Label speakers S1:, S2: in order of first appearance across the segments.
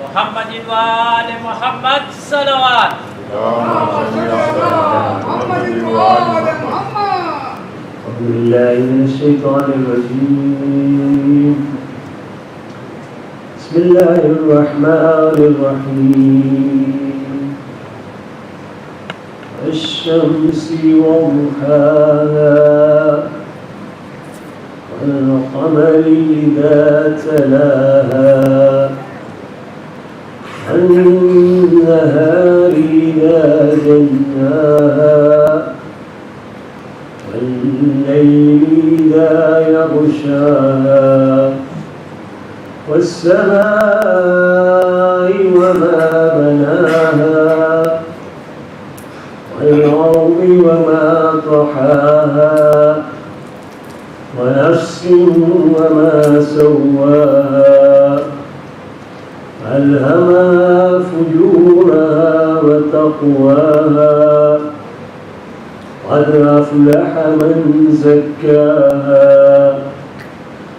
S1: मुहम्मदिन व आले मुहम्मद सलवात।
S2: बिस्मिल्लाहिर्रहमानिर्रहीम। अश-शम्सी वज़ुहाहा वल-क़मरि इज़ा तलाहा वन-नहारि इज़ा जल्लाहा वल-लैलि इज़ा यग़शाहा वस्समाइ वमा बनाहा वल-अर्ज़ि वमा तहाहा वनफ्सिन वमा सव्वाहा अल्हमाहा फुजूरहा वतक़वाहा क़द अफ़लह मन ज़क्काहा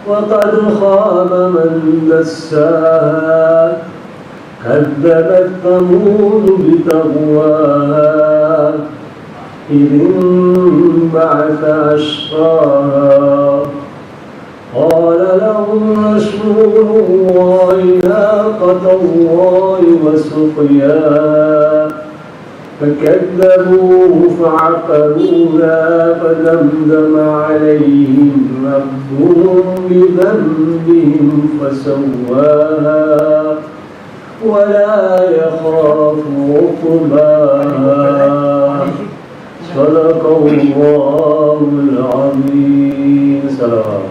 S2: वक़द ख़ाब मन दस्साहा कज़्ज़बत समूद बितग़वाहा इज़ इंबअथ अशक़ाहा क़ाल लहुम रसूलुल्लाहि नाक़तल्लाहि वसुक़याहा فكذبوه فعقروها فدمدم عليهم ربهم بذنبهم فسواها ولا يخاف عقباها صدق الله العظيم. صلوات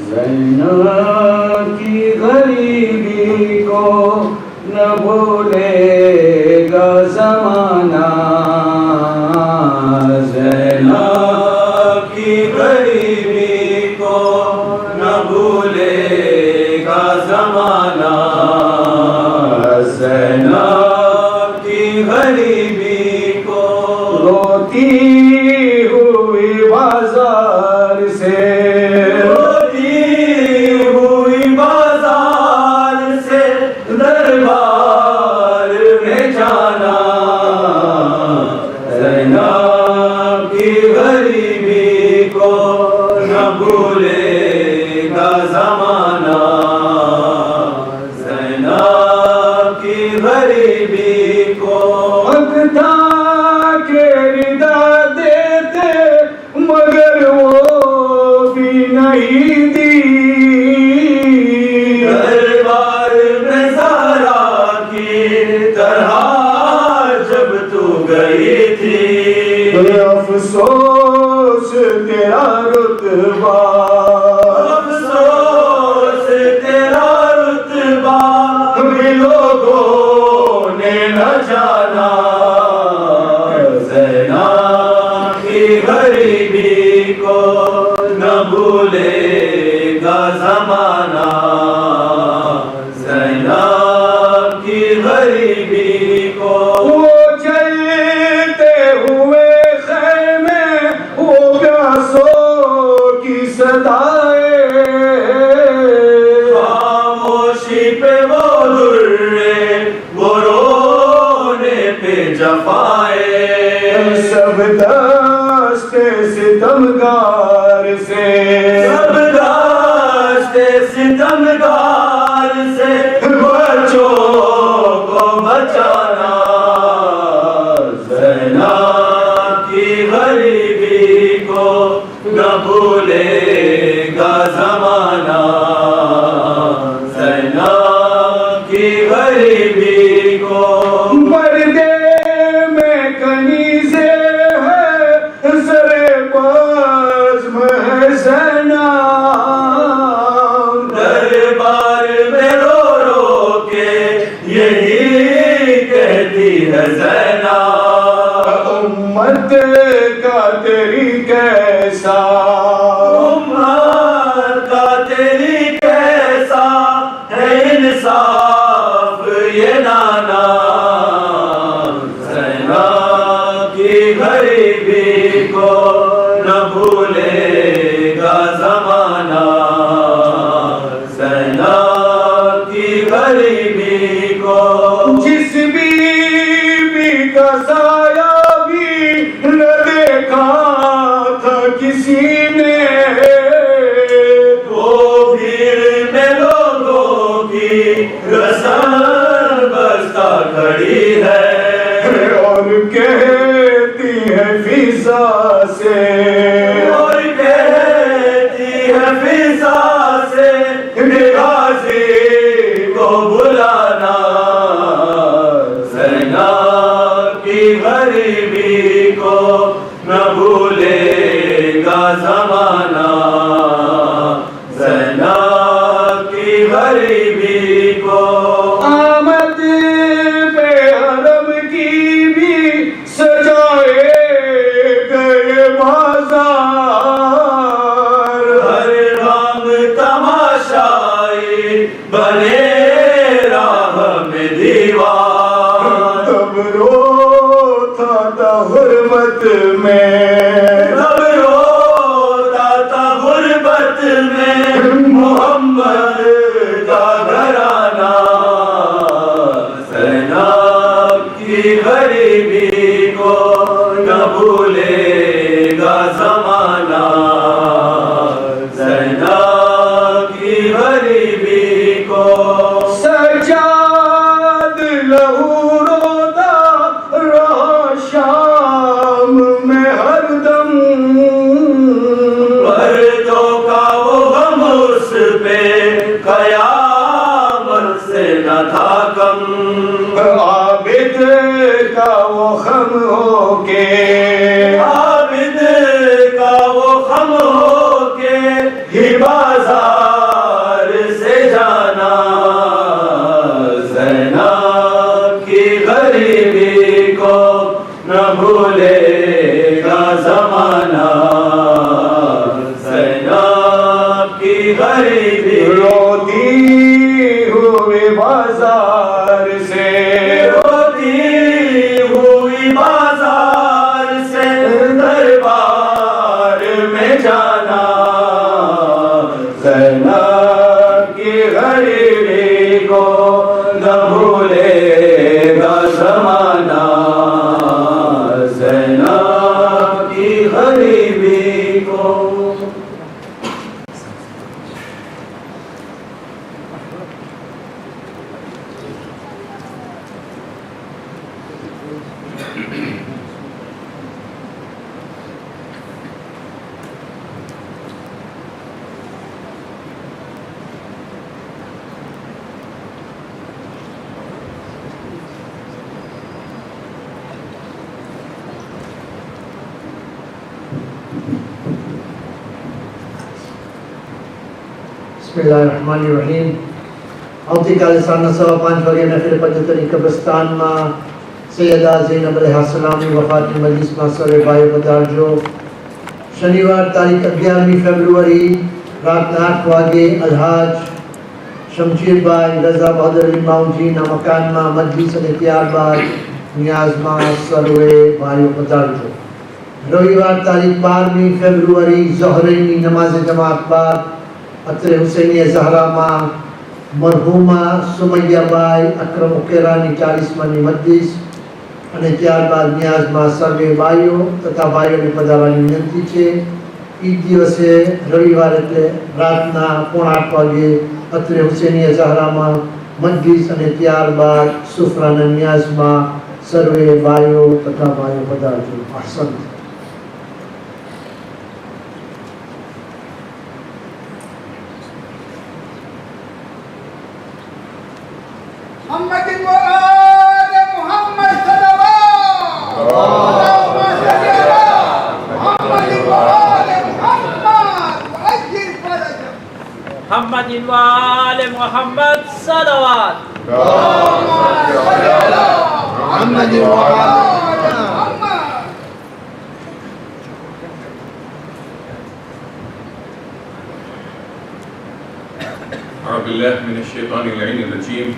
S2: ज़ैनब की गरीबी को न भूलेगा ज़माना, ज़ैनब की गरीबी को न भूलेगा ज़माना, ज़ैनब की गरीबी को रोती हुई बाजार से अफसोस तेरा रुतबा, अफसोस तेरा रुतबा भी लोगों ने न जाना, ज़ैनब की गरीबी को न भूलेगा ज़माना, ज़ैनब की गरीबी को खामोशी पे वो दुर्रे वो रोने पे जफाए, सब दस्ते सितमगार से, सब दस्ते सितमगार से बच्चों को बचाना, ज़ैनब की की गरीबी को। पर्दे में कहीं से है सरे पास में ज़ैनब, दरबार में रो रो के यही कहती है ज़ैनब, उम्मत का तेरी कैसा, उम्मत का तेरी कैसा है इंसाफ ये नाना, ज़ैनब की गरीबी को न भूलेगा ज़माना, ज़ैनब की गरीबी को। जिस बीबी का साया भी न देखा था किसी ने, वो भीड़ में लोगों की रसन बस्ता खड़ी है, और कहती है फिजा से, और कहती है फिजा से गाजी को बुलाना, ज़ैनब की गरीबी को न भूलेगा ज़माना, ज़ैनब की गरीबी को। आमद पे हरम की भी सजाए गए बाजार, हर राम तमाशाई बने राह में दीवार, तब रोता था गुर्बत में, तब रोता था गुर्बत में मोहम्मद का घराना, ज़ैनब की गरीबी को न भूलेगा ज़माना, ज़ैनब की गरीबी को। सज्जाद लहू रोता रहा शाम में हरदम, पर्दों का वो गम उस पे कयामत से न था कम, आबिद का वो खम होके, आबिद का वो खम होके ही बाजार से जाना, ज़ैनब की गरीबी को न भूलेगा ज़माना, ज़ैनब की गरीबी। रोती हुई बाजार से, रोती हुई बाजार से दरबार में जाना, ज़ैनब की गरीबी को न भूलेगा ज़माना, ज़ैनब की गरीबी को।
S3: Bismillahirrahmanirrahim. Awti kali sana sawa 5 bagi nafil pajatani kebestan ma Sayyidah Zaynab alaihissalam की वफात की मजलिस में सरे भाई पधारजो। शनिवार तारीख 11 फरवरी रात 8 वागे अलहाज शमशीर भाई रजा बहादुर इमाम जी ना मकान में मजलिस ने ત્યારબાદ न्याज में सर्वे भाई पधारजो। रविवार तारीख 12 फरवरी ज़ोहरनी नमाज जमात बाद अत्रे हुसैनी ज़हरा मां मरहुमा सुमैया बाई अकरम उकेरानी 40 मजलिस અને ત્યારબાદ ન્યાઝમાં સર્વે ભાઈઓ તથા ભાઈઓની પધારવાની વિનંતી છે। એ દિવસે રવિવાર એટલે રાતના 7:30 વાગે અત્રે હુસેનિયા ઝહરામાં મજલિસ અને ત્યારબાદ સુફરાના ન્યાઝમાં સર્વે ભાઈઓ તથા ભાઈઓ પધારજો। અહસન।
S4: محمد وآل محمد صلوات اللهم صل على محمد وآل محمد وأجل فرجهم
S1: محمد وآل محمد صلوات
S4: اللهم صل على محمد وآل محمد
S5: أعوذ بالله من الشيطان اللعين الرجيم.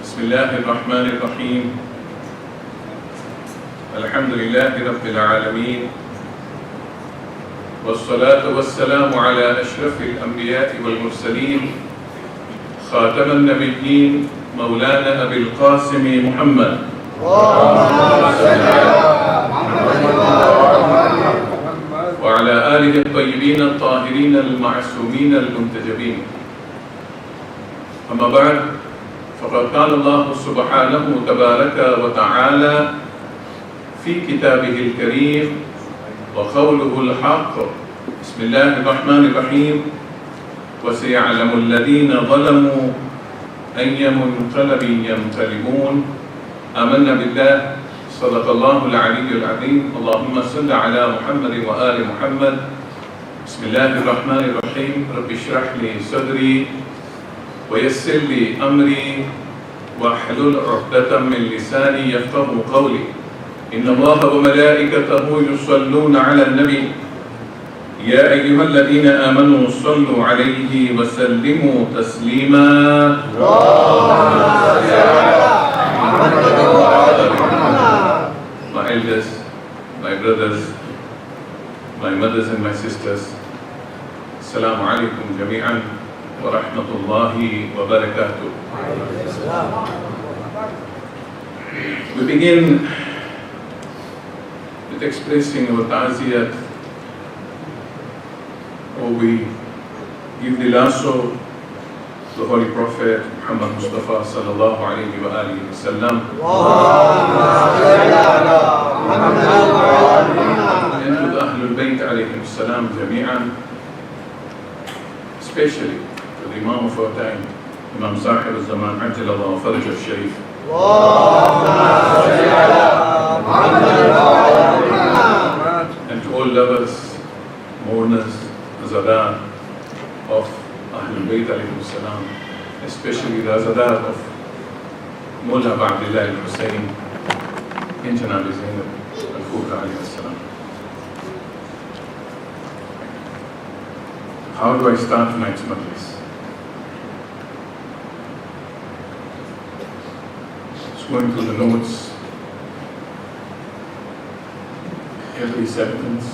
S5: بسم الله الرحمن الرحيم. الحمد لله رب العالمين، والصلاة والسلام على أشرف الأنبياء والمرسلين، خاتم النبيين مولانا أبي القاسم محمد وعلى آله الطيبين الطاهرين المعصومين المنتجبين. أما بعد، فقد قال الله سبحانه تبارك وتعالى في كتابه الكريم وقوله الحق: بسم الله الرحمن الرحيم. وسيعلم الذين ظلموا أي منقلب ينقلبون. آمنا بالله، صدق الله العلي العظيم. اللهم صل على محمد وآل محمد. بسم الله الرحمن الرحيم. رب اشرح لي صدري ويسر لي أمري واحلل عقدة من لساني يفقه قولي. إن الله وملائكته يصلون على النبي يا أيها الذين آمنوا صلوا عليه وسلموا تسليما. My elders, my brothers, my mothers and my sisters, Assalamu alaikum jami'an wa rahmatullahi wa barakatuh. We begin with expressing our ta'ziyat, or we give the lasso to the Holy Prophet Muhammad Mustafa sallallahu alayhi wa alihi wa sallam, and to the Ahlul Bayt alayhim salam jami'an, especially to the Imam of our time, Imam Sahib al-Zaman Ajjalallahu Faraj al-Sharif, and to all lovers, mourners, Zadat of Ahlul Bayt alayhim salam, especially the Zadat of Mullah Abdullah al-Hussein in Janab Zaynab alayhim salam. How do I start tonight's Majlis? Just going through the notes. Every sentence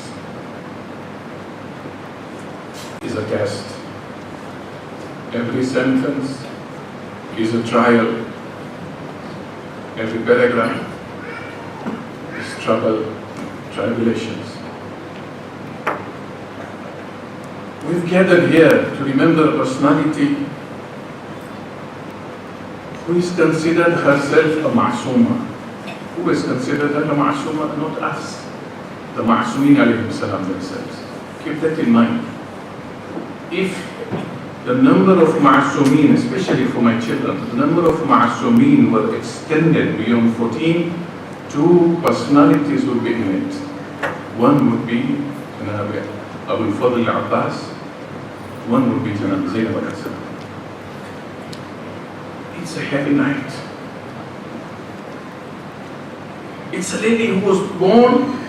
S5: is a test. Every sentence is a trial. Every paragraph is trouble, tribulations. We've gathered here to remember a personality who is considered herself a ma'asuma. Who is considered a ma'asuma? Not us. The ma'asumeen alayhim salam themselves. Keep that in mind. If the number of ma'asumeen, especially for my children, the number of ma'asumeen were extended beyond 14, two personalities would be in it. One would be Janab Abu Fadl al-Abbas, one would be Janab Zaynab bint Imam. It's a heavy night. It's a lady who was born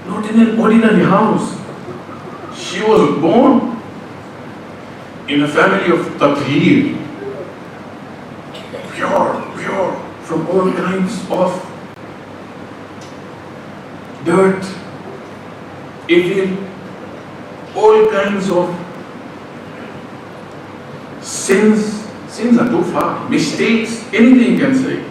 S5: not in an ordinary house. She was born in a family of tatheer, pure from all kinds of dirt, evil, all kinds of sins. Sins are too far, mistakes, anything you can say.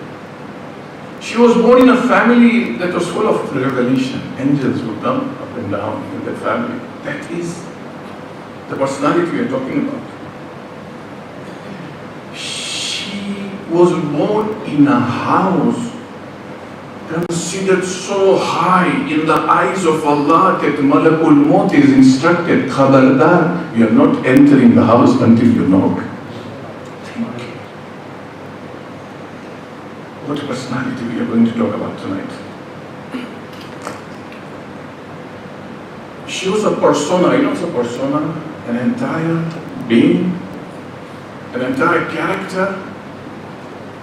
S5: She was born in a family that was full of revelation. Angels would come up and down in that family. That is the personality we are talking about. She was born in a house considered so high in the eyes of Allah that Malakul Maut is instructed, Khabardar, you are not entering the house until you knock. What a personality we are going to talk about tonight. She was a persona, you know what's a persona? An entire being, an entire character,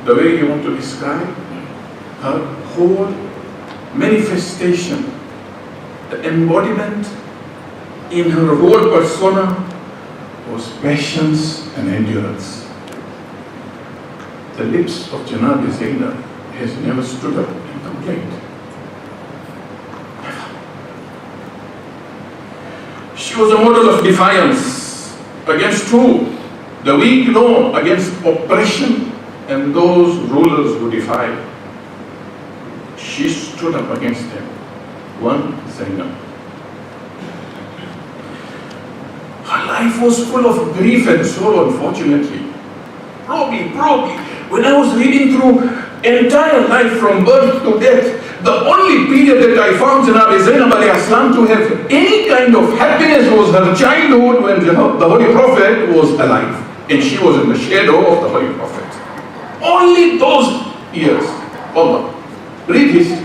S5: the way you want to describe her whole manifestation, the embodiment in her whole persona was patience and endurance. The lips of Zaynab Zaynab has never stood up and complained. Never. She was a model of defiance against who? The weak, no, against oppression and those rulers who defied. She stood up against them. One, Zaynab. Her life was full of grief and sorrow, unfortunately. Probably, when I was reading through entire life from birth to death, the only period that I found Zaynab to have any kind of happiness was her childhood when the Holy Prophet was alive. And she was in the shadow of the Holy Prophet. Only those years. Allah. Read history.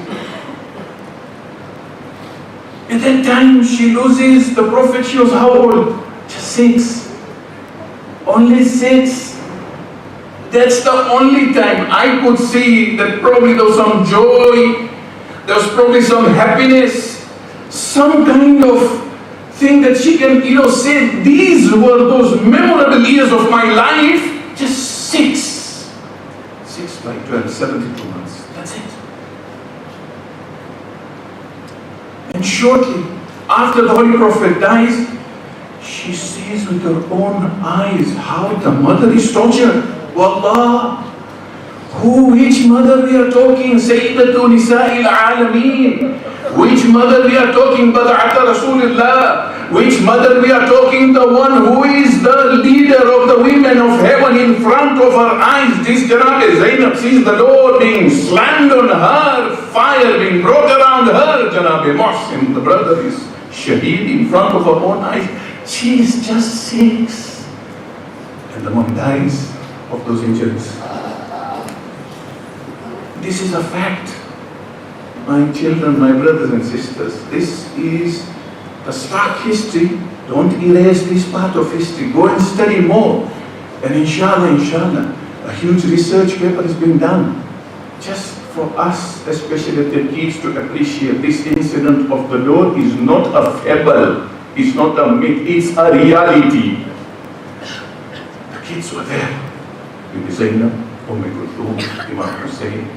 S5: At that time she loses the Prophet. She was how old? Just 6. Only 6. That's the only time I could see that probably there was some joy, there was probably some happiness, some kind of thing that she can, say, these were those memorable years of my life. Just 6. 6 by 12, 72 months. That's it. And shortly after the Holy Prophet dies, she sees with her own eyes how the mother is tortured. Wallah, which mother we are talking? Sayyidatu Nisa'il Alameen. Which mother we are talking? Bad'ata Rasulullah. Which mother we are talking? The one who is the leader of the women of heaven in front of her eyes. This Zaynab Zaynab sees the door being slammed on her, fire being brought around her. Janab Muhsin, the brother, is shaheed in front of her own eyes. She is just 6. And the mom dies of those injuries. This is a fact. My children, my brothers and sisters, this is the stark history. Don't erase this part of history. Go and study more. And inshallah, a huge research paper is being done just for us, especially the kids, to appreciate this incident of the door is not a fable. It's not a myth. It's a reality. The kids were there. Bibi Zaynab, Imam Hussein,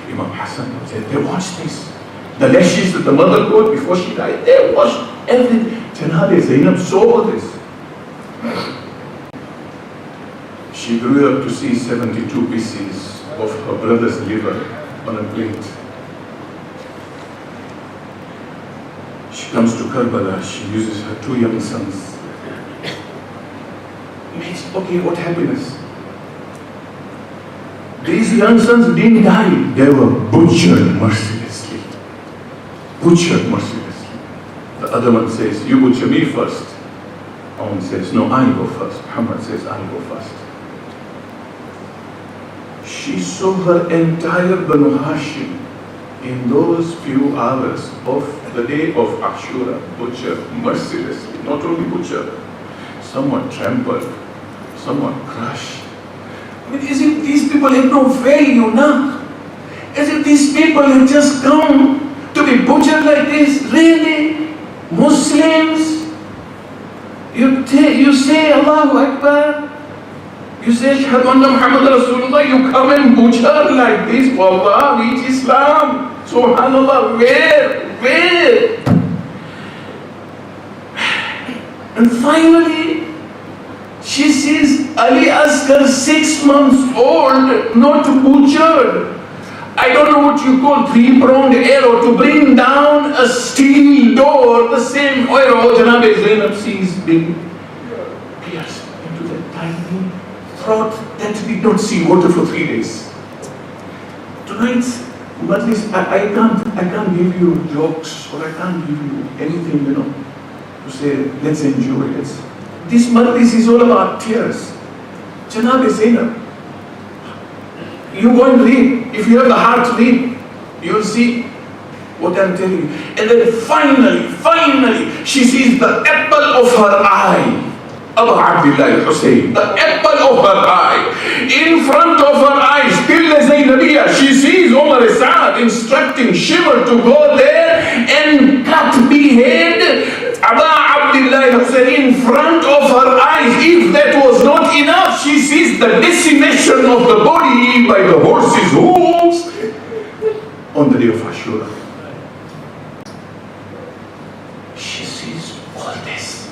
S5: Imam Hassan, they watched this. The lashes that the mother got before she died, they watched everything. Zaynab Zaynab saw this. She grew up to see 72 pieces of her brother's liver on a plate. She comes to Karbala, she uses her 2 young sons. Okay, what happiness? These young sons didn't die, they were butchered mercilessly. Butchered mercilessly. The other one says, you butcher me first. One says, no, I go first. Muhammad says, I go first. She saw her entire Banu Hashim in those few hours of the day of Ashura, butchered mercilessly. Not only butchered, somewhat trampled, somewhat crushed. I mean, as if these people have no value now. As if these people have just come to be butchered like this. Really? Muslims? You say Allahu Akbar. You say Shahadu Anna Muhammad Rasulullah. You come and butcher like this. Wallah, which Islam? Subhanallah, where? And finally, she sees Ali Asghar 6 months old, not butchered. I don't know what you call 3-pronged arrow to bring down a steel door. The same arrow Zaynab Zaynab sees being pierced into that tiny throat that did not see water for 3 days. Tonight's Majlis, I can't give you jokes or I can't give you anything, to say let's enjoy it. This Majlis is all about tears. Zaynab Zaynab. You go and read. If you have the heart to read, you'll see what I'm telling you. And then finally, she sees the apple of her eye. Abu Abdullah Hussein, the apple of her eye. In front of her eyes, till Zaynabiyya, she sees Umar Sa'ad instructing Shimr to go there and behead Abu Abdullah Hussein in front of her eyes. If that was not enough, she sees the decimation of the body by the horse's hooves on the day of Ashura. She sees all this.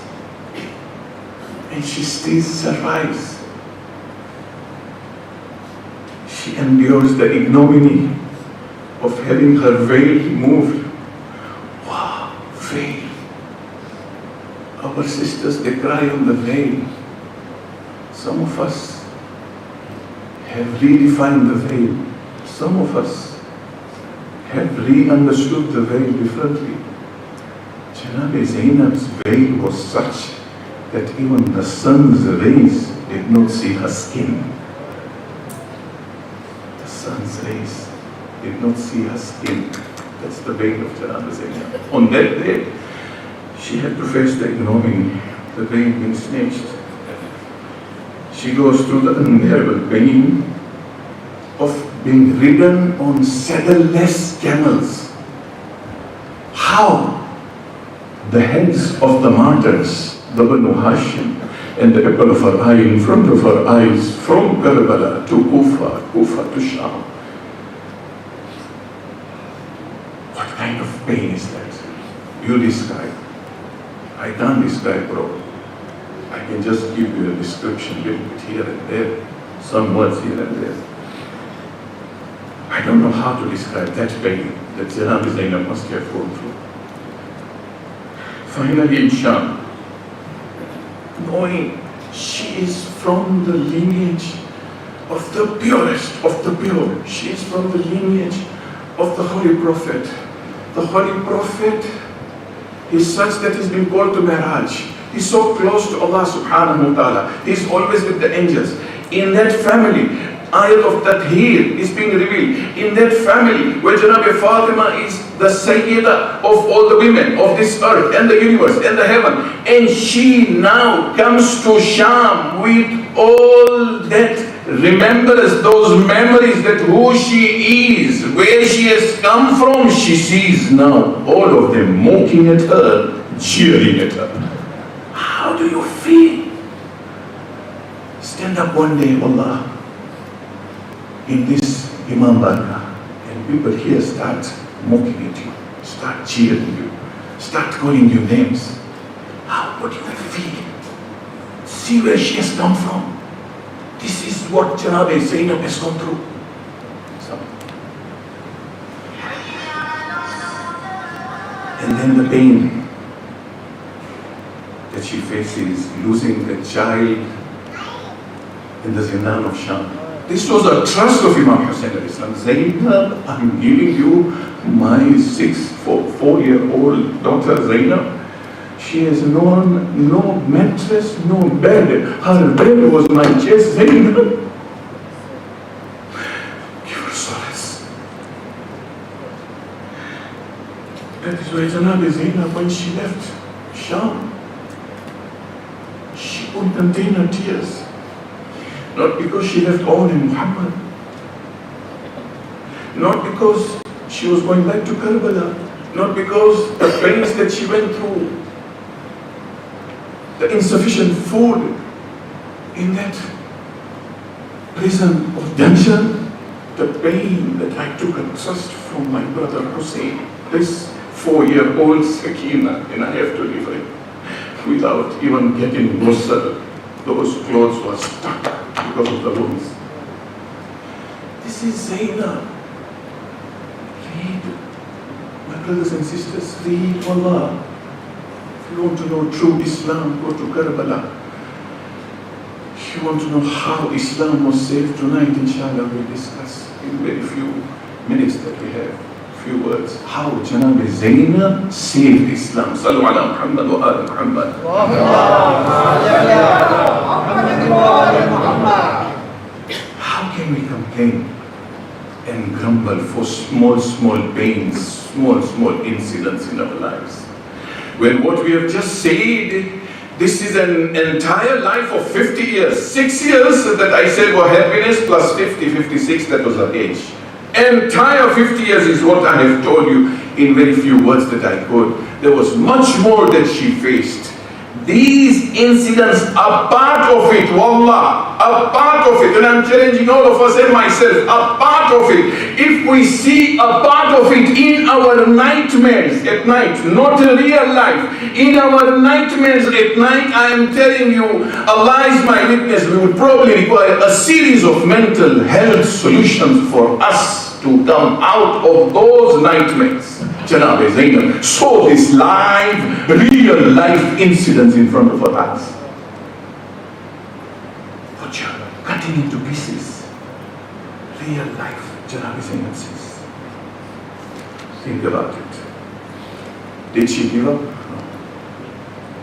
S5: And she still survives. She endures the ignominy of having her veil moved. Wow, veil. Our sisters, they cry on the veil. Some of us have redefined the veil. Some of us have re-understood the veil differently. Janabi Zaynab's veil was such that even the sun's rays did not see her skin. The sun's rays did not see her skin. That's the veil of Janabi Zaynab. On that day, she had to face the ignominy, the veil being snatched. She goes through the unbearable pain of being ridden on saddleless camels. How? The heads of the martyrs, the Banu Hashim, and the apple of her eye, in front of her eyes, from Karbala to Kufa to Sham. What kind of pain is that? You describe. I can't describe, bro. I can just give you a description, a little bit here and there, some words here and there. I don't know how to describe that pain that Zaynab Zaynab must have gone through. Finally in Sham, knowing she is from the lineage of the purest of the pure. She is from the lineage of the Holy Prophet. The Holy Prophet is such that he's been called to Mi'raj. He's so close to Allah subhanahu wa ta'ala. He's always with the angels. In that family, ayat of Tathir is being revealed. In that family, where Janabi Fatima is the Sayyida of all the women of this earth and the universe and the heaven. And she now comes to Sham with all that remembers, those memories that who she is, where she has come from. She sees now all of them mocking at her, jeering at her. How do you feel? Stand up one day, Allah, in this Imam Barka, and people here start mocking at you, start cheering you, start calling you names. How would you feel? See where she has come from. This is what Janabi Zaynab has gone through. And then the pain that she faces, losing the child in the Zindan of Sham. This was a trust of Imam Hussein al-Islam. Zaynab, I'm giving you my 4-year-old daughter Zaynab. She has known no mattress, no bed. Her bed was my chest. Zaynab, give her solace. That is why Janabi Zaynab, when she left Sham, she couldn't contain her tears. Not because she left all in Muhammad. Not because she was going back to Karbala. Not because the pains that she went through. The insufficient food in that prison of dungeon. The pain that I took a trust from my brother Hussein. This 4-year-old Sakina, and I have to leave it without even getting ghusl. Those clothes were stuck because of the wounds. This is Zaynab. Read, my brothers and sisters, read Allah. If you want to know true Islam, go to Karbala. If you want to know how Islam was saved tonight, inshallah, we'll discuss in very few minutes that we have. Few words. How Janabi Zaynab saved Islam. Sallu ala Muhammad wa ala Muhammad. How can we complain and grumble for small pains, small incidents in our lives. When what we have just said, this is an entire life of 50 years. 6 years that I said were happiness plus 50, 56, that was her age. Entire 50 years is what I have told you in very few words that I could. There was much more that she faced. These incidents are part of it, wallah, a part of it. And I'm challenging all of us and myself, a part of it. If we see a part of it in our nightmares at night, not a real life, in our nightmares at night, I am telling you, Allah is my witness, we would probably require a series of mental health solutions for us to come out of those nightmares. Janab Zaynab saw this live, real life incidents in front of her eyes. Rajab cutting into pieces. Real life, Janab Zaynab says. Think about it. Did she give up? No.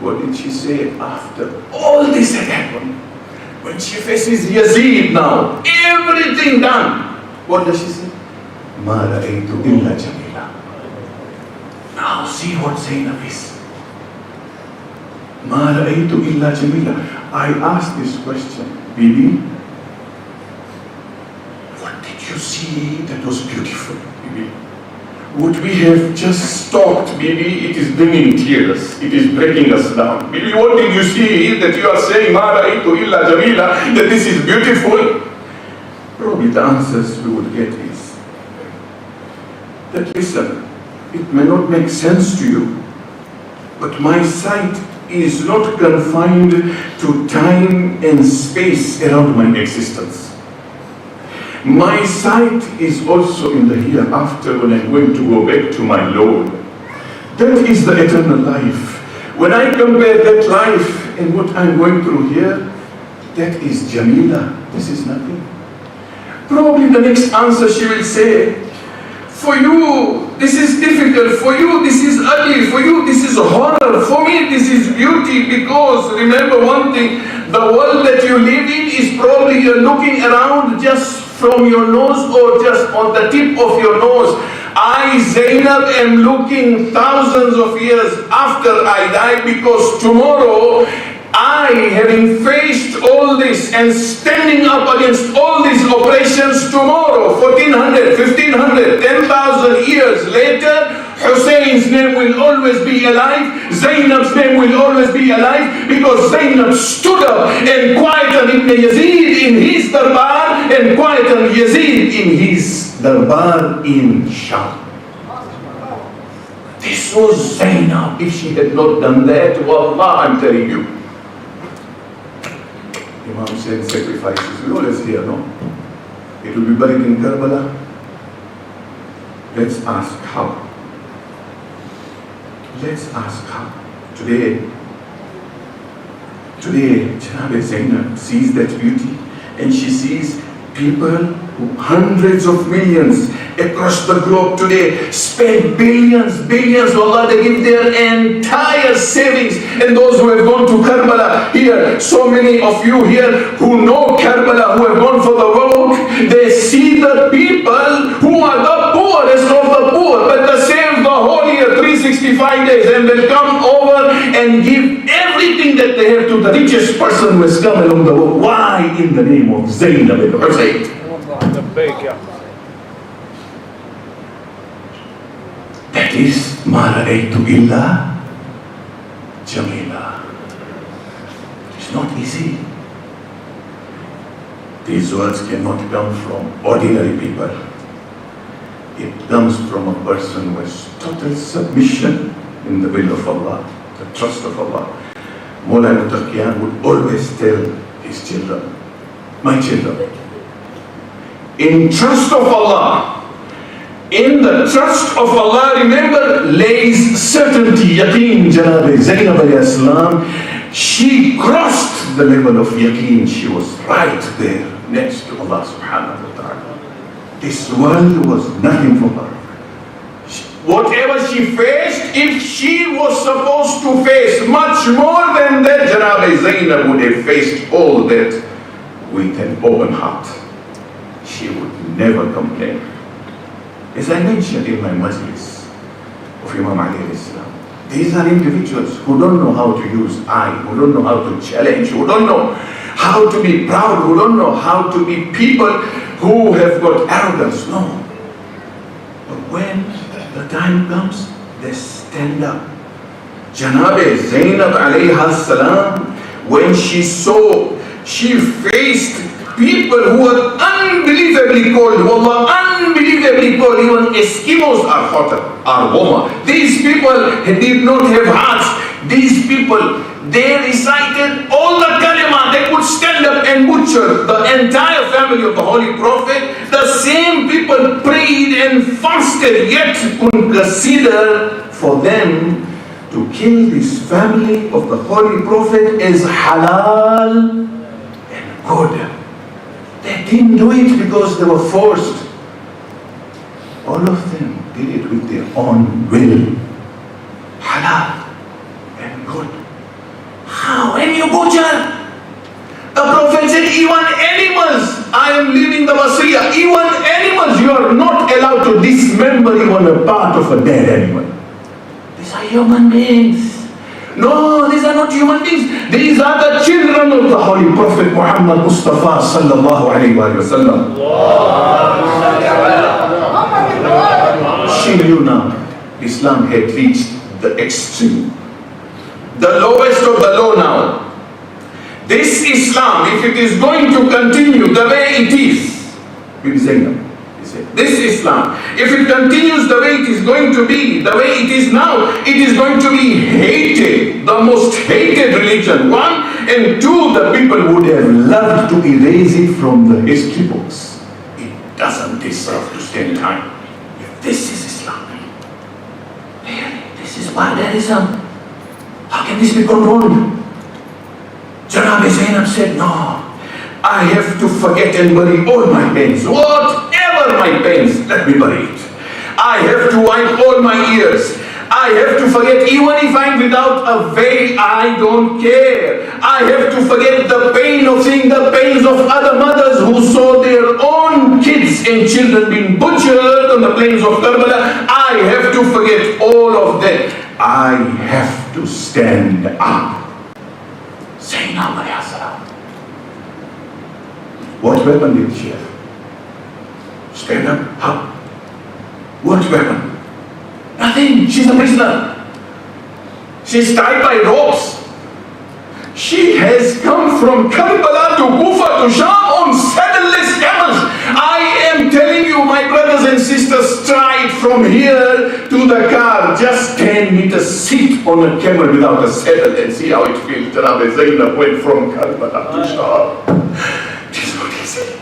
S5: What did she say after all this had happened? When she faces Yazid now, everything done. What does she say? Ma ra'aytu illa jamila. Now see what Zaynab is. Ma ra'aytu illa jamila. I asked this question, Bibi, what did you see that was beautiful, Bibi? Would we have just stopped, Bibi? It is bringing tears. It is breaking us down. Bibi, what did you see that you are saying, Ma ra'aytu illa jamila, that this is beautiful? Probably the answers we would get is that, listen, it may not make sense to you, but my sight is not confined to time and space around my existence. My sight is also in the hereafter when I'm going to go back to my Lord. That is the eternal life. When I compare that life and what I'm going through here, that is Jamila. This is nothing. Probably the next answer she will say, for you, this is difficult. For you, this is ugly. For you, this is horror. For me, this is beauty. Because remember one thing, the world that you live in is probably you're looking around just from your nose or just on the tip of your nose. I, Zaynab, am looking thousands of years after I die, because tomorrow, I, having faced all this and standing up against all these oppressions, tomorrow, 1400, 1500, 10,000 years later, Hussein's name will always be alive, Zaynab's name will always be alive, because Zaynab stood up and quieted Ibn Yazid in his darbar and quieted Yazid in his darbar in Sham. This was Zaynab. If she had not done that, wallah, I'm telling you, Imam said sacrifices. We always hear, no? It will be buried in Karbala. Let's ask how. Let's ask how. Today, Janab Zaynab sees that beauty, and she sees people who, hundreds of millions across the globe today, spend billions, Allah, they give their entire savings. And those who have gone to Karbala here, so many of you here who know Karbala, who have gone for the walk, they see the people who are the poorest of the poor, but they save the whole year, 365 days, and they'll come over and give everything that they have to the richest person who has come along the walk. Why? In the name of Zaynab bint Imam. That is ma ra'aytu illa jamila. It's not easy. These words cannot come from ordinary people. It comes from a person who has total submission in the will of Allah, the trust of Allah. Maulana Taqiyyan would always tell his children, my children, in trust of Allah, in the trust of Allah, remember, lays certainty, yaqeen. Janab Zaynab alayhi salam, she crossed the level of yaqeen. She was right there next to Allah subhanahu wa ta'ala. This world was nothing for her. Whatever she faced, if she was supposed to face much more than that, Janab Zaynab would have faced all that with an open heart. She would never complain. As I mentioned in my Majlis of Imam alayhi salam, these are individuals who don't know how to use I, who don't know how to challenge, who don't know how to be proud, who don't know how to be people who have got arrogance. No. But when the time comes, they stand up. Janabe Zaynab alayha salam, when she faced people who were unbelievably cold, wallah, unbelievably cold. Even Eskimos are hotter, are warmer. These people did not have hearts. These people, they recited all the kalima. They could stand up and butcher the entire family of the Holy Prophet. The same people prayed and fasted, yet couldn't consider for them to kill this family of the Holy Prophet is halal and good. They didn't do it because they were forced. All of them did it with their own will. Halal and good. How? When you butcher? The Prophet said, even animals, I am leaving the wasiyah, even animals, you are not allowed to dismember even a part of a dead animal. These are human beings. No, these are not human beings. These are the children of the Holy Prophet Muhammad Mustafa sallallahu alayhi wa sallam. She knew now Islam had reached the extreme, the lowest of the low now. This Islam, if it is going to continue the way it is, Bibi Zaynab, this Islam, if it continues the way it is going to be, the way it is now, it is going to be hated, the most hated religion, one, and two, the people would have loved to erase it from the history books. It doesn't deserve to stand time. If this is Islam, really, this is barbarism. How can this be controlled? Janabe Zaynab said, no, I have to forget and bury all my pains. Whatever my pains, let me bury it. I have to wipe all my ears. I have to forget, even if I'm without a veil, I don't care. I have to forget the pain of seeing the pains of other mothers who saw their own kids and children being butchered on the plains of Karbala. I have to forget all of that. I have to stand up. Zaynab alayhi salam. What weapon did she have? Stand up? How? What weapon? Nothing. She's a prisoner. She's tied by ropes. She has come from Karbala to Kufa to Sham on saddleless camels. I am telling you, my brothers and sisters, stride from here to the car. Just 10 meters. Sit on a camel without a saddle and see how it feels. Janabe Zaynab went from Karbala to Sham. It is not easy.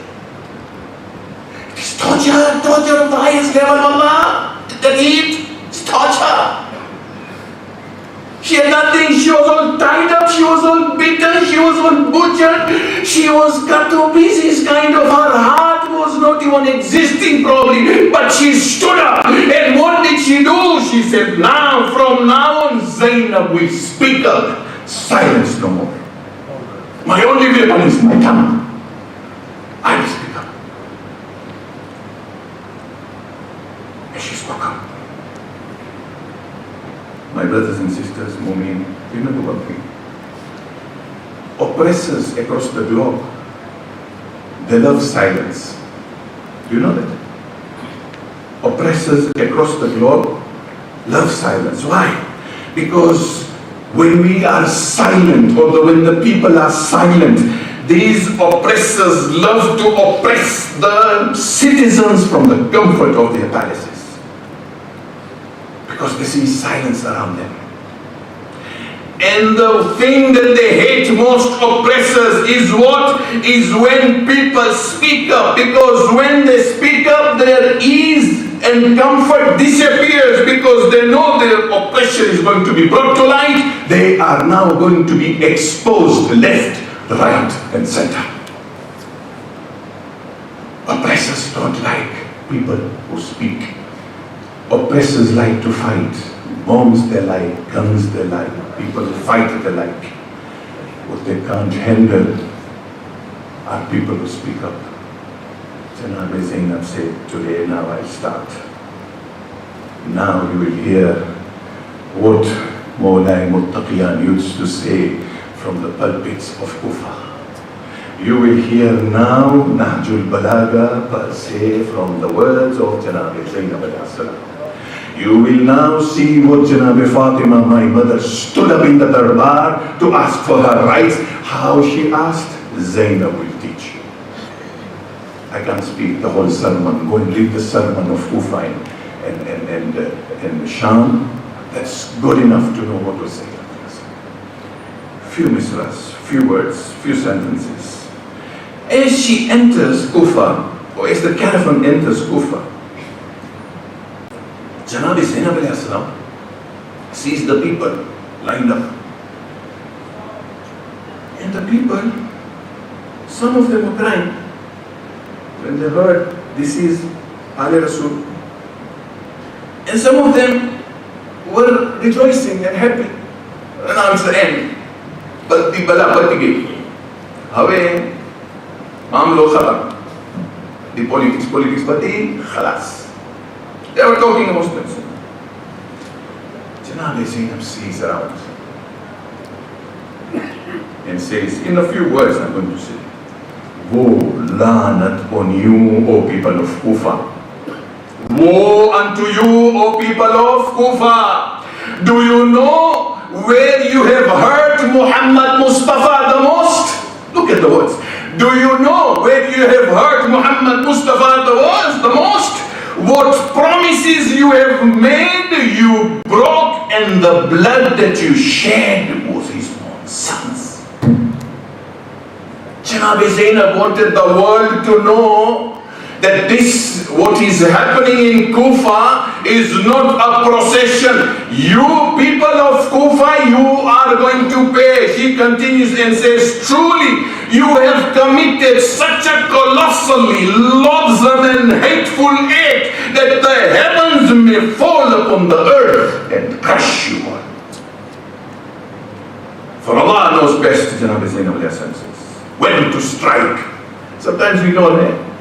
S5: It is torture of the highest level, Allah. The heat. It's torture. She had nothing. She was all tied up. She was all beaten. She was all butchered. She was cut to pieces. Kind of her heart was not even existing probably. But she stood up. And what did she do? She said, now, from now on, Zaynab will speak up. Silence no more. My only weapon is my tongue. I will speak up. And she spoke up. My brothers and sisters, Mu'min, remember one thing. Oppressors across the globe, they love silence. Do you know that? Oppressors across the globe love silence. Why? Because when we are silent, or when the people are silent, these oppressors love to oppress the citizens from the comfort of their palaces. Because they see silence around them. And the thing that they hate most, oppressors, is what? Is when people speak up. Because when they speak up, their ease and comfort disappears, because they know their oppression is going to be brought to light. They are now going to be exposed left, right, and center. Oppressors don't like people who speak. Oppressors like to fight. Bombs they like, guns they like, people who fight they like. What they can't handle are people who speak up. Janabe Zaynab said, today now I'll start. Now you will hear what Mawlai Muttaqiyan used to say from the pulpits of Kufa. You will hear now Nahjul Balagha per se from the words of Janab Zaynab bint. You will now see what Janab Fatima, my mother, stood up in the darbar to ask for her rights. How she asked, Zaynab will teach you. I can't speak the whole sermon. Go and read the sermon of Kufa and Sham. That's good enough to know what was said. Few misras, few words, few sentences. As she enters Kufa, or as the caravan enters Kufa, Janab Zaynab bint sees the people lined up. And the people, some of them were crying when they heard this is Ali Rasul. And some of them were rejoicing and happy. And now it's the end. Balti bala balti gayi. Have mamlo khabar. The politics bati khalas. They were talking amongst themselves. Janab Zaynab sees around and says, in a few words I'm going to say, Woe, lanat on you, O people of Kufa. Woe unto you, O people of Kufa. Do you know where you have hurt Muhammad Mustafa the most? Look at the words. Do you know where you have hurt Muhammad Mustafa the most? What promises you have made, you broke, and the blood that you shed was his own sons. Janab Zaynab wanted the world to know that this, what is happening in Kufa, is not a procession. You people of Kufa, you are going to pay. She continues and says, truly, you have committed such a colossally loathsome and hateful act that the heavens may fall upon the earth and crush you all. For Allah knows best, Janab Zaynab says, when to strike. Sometimes we know that.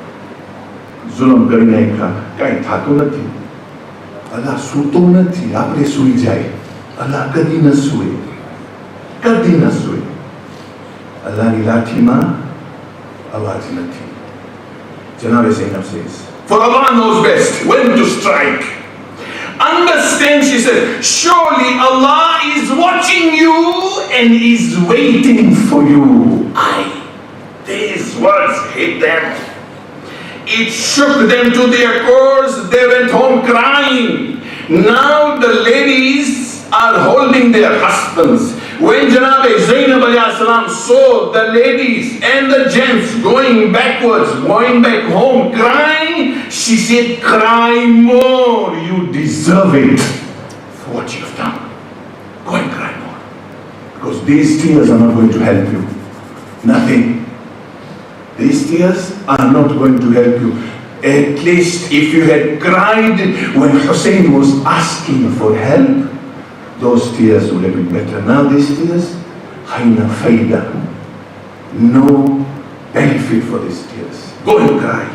S5: जुल्म करने का कहीं थातो नहीं, अल्लाह सुतो नहीं, आपने सुई जाए, अल्लाह कदी न सुए, अल्लाह की लाठी मां आवाज नहीं. Janab Zaynab says, for Allah knows best when to strike. Understand, she said, surely Allah is watching you and is waiting for you. These words hit them. It shook them to their cores. They went home crying. Now the ladies are holding their husbands. When Janab Zaynab saw the ladies and the gents going backwards, going back home crying, she said, cry more. You deserve it for what you have done. Go and cry more. Because these tears are not going to help you. Nothing. These tears are not going to help you. At least if you had cried when Hussein was asking for help, those tears would have been better. Now these tears, hayna fayda. No benefit for these tears. Go and cry.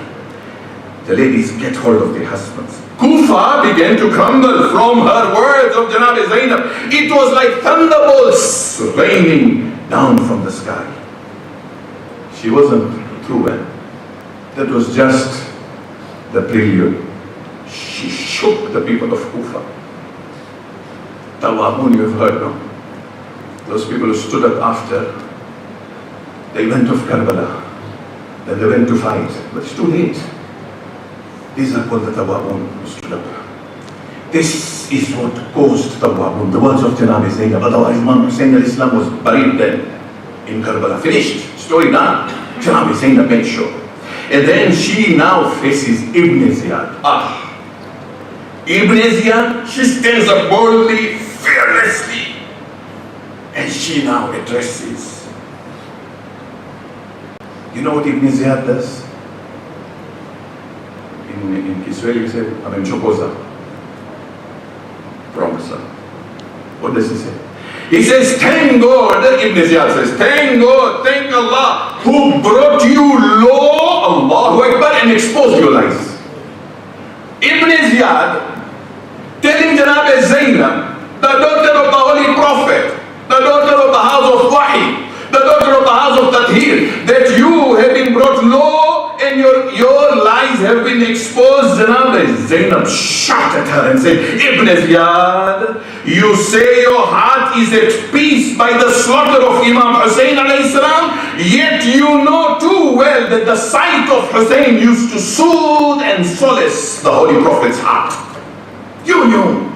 S5: The ladies get hold of their husbands. Kufa began to crumble from her words of Janab Zaynab. It was like thunderbolts raining down from the sky. She wasn't through it. That was just the prelude. She shook the people of Kufa. Tawabun, you have heard now. Those people who stood up after, they went off Karbala. Then they went to fight. But it's too late. These are called the Tawabun who stood up. This is what caused Tawabun. The words of Janab Zaynab. Otherwise, Imam Hussein al-Islam was buried then in Karbala. Finished. Story done. Janab Zaynab made sure. And then she now faces Ibn Ziyad. Ibn Ziyad, she stands up boldly, fearlessly. And she now addresses. You know what Ibn Ziyad does? In Kiswahili we say, amemchokoza. Promise. What does he say? He says, thank God, Ibn Ziyad says, thank God, thank Allah, who brought you low, Allahu Akbar, and exposed your lies. Ibn Ziyad telling Janab Zaynab, the daughter of the Holy Prophet, the daughter of the house of Wahi, the daughter of the house of Tathir, that you have been brought low and your lies have been exposed. Janab Zaynab shot at her and said, Ibn Ziyad, you say your heart is at peace by the slaughter of Imam Hussein alayhi salam, yet you know too well that the sight of Hussein used to soothe and solace the Holy Prophet's heart. You knew.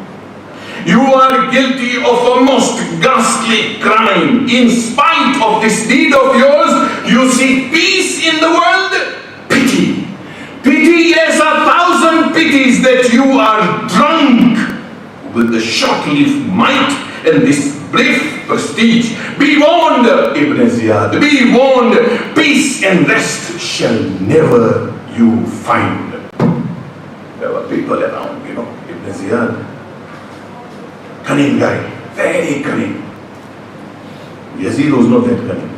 S5: You are guilty of a most ghastly crime. In spite of this deed of yours, you seek peace in the world. Pity. Pity, yes, 1,000 pities that you are drunk with the short-lived might and this brief prestige. Be warned, Ibn Ziyad, be warned, peace and rest shall never you find. There were people around, Ibn Ziyad. Cunning guy, very cunning. Yazid was not that cunning.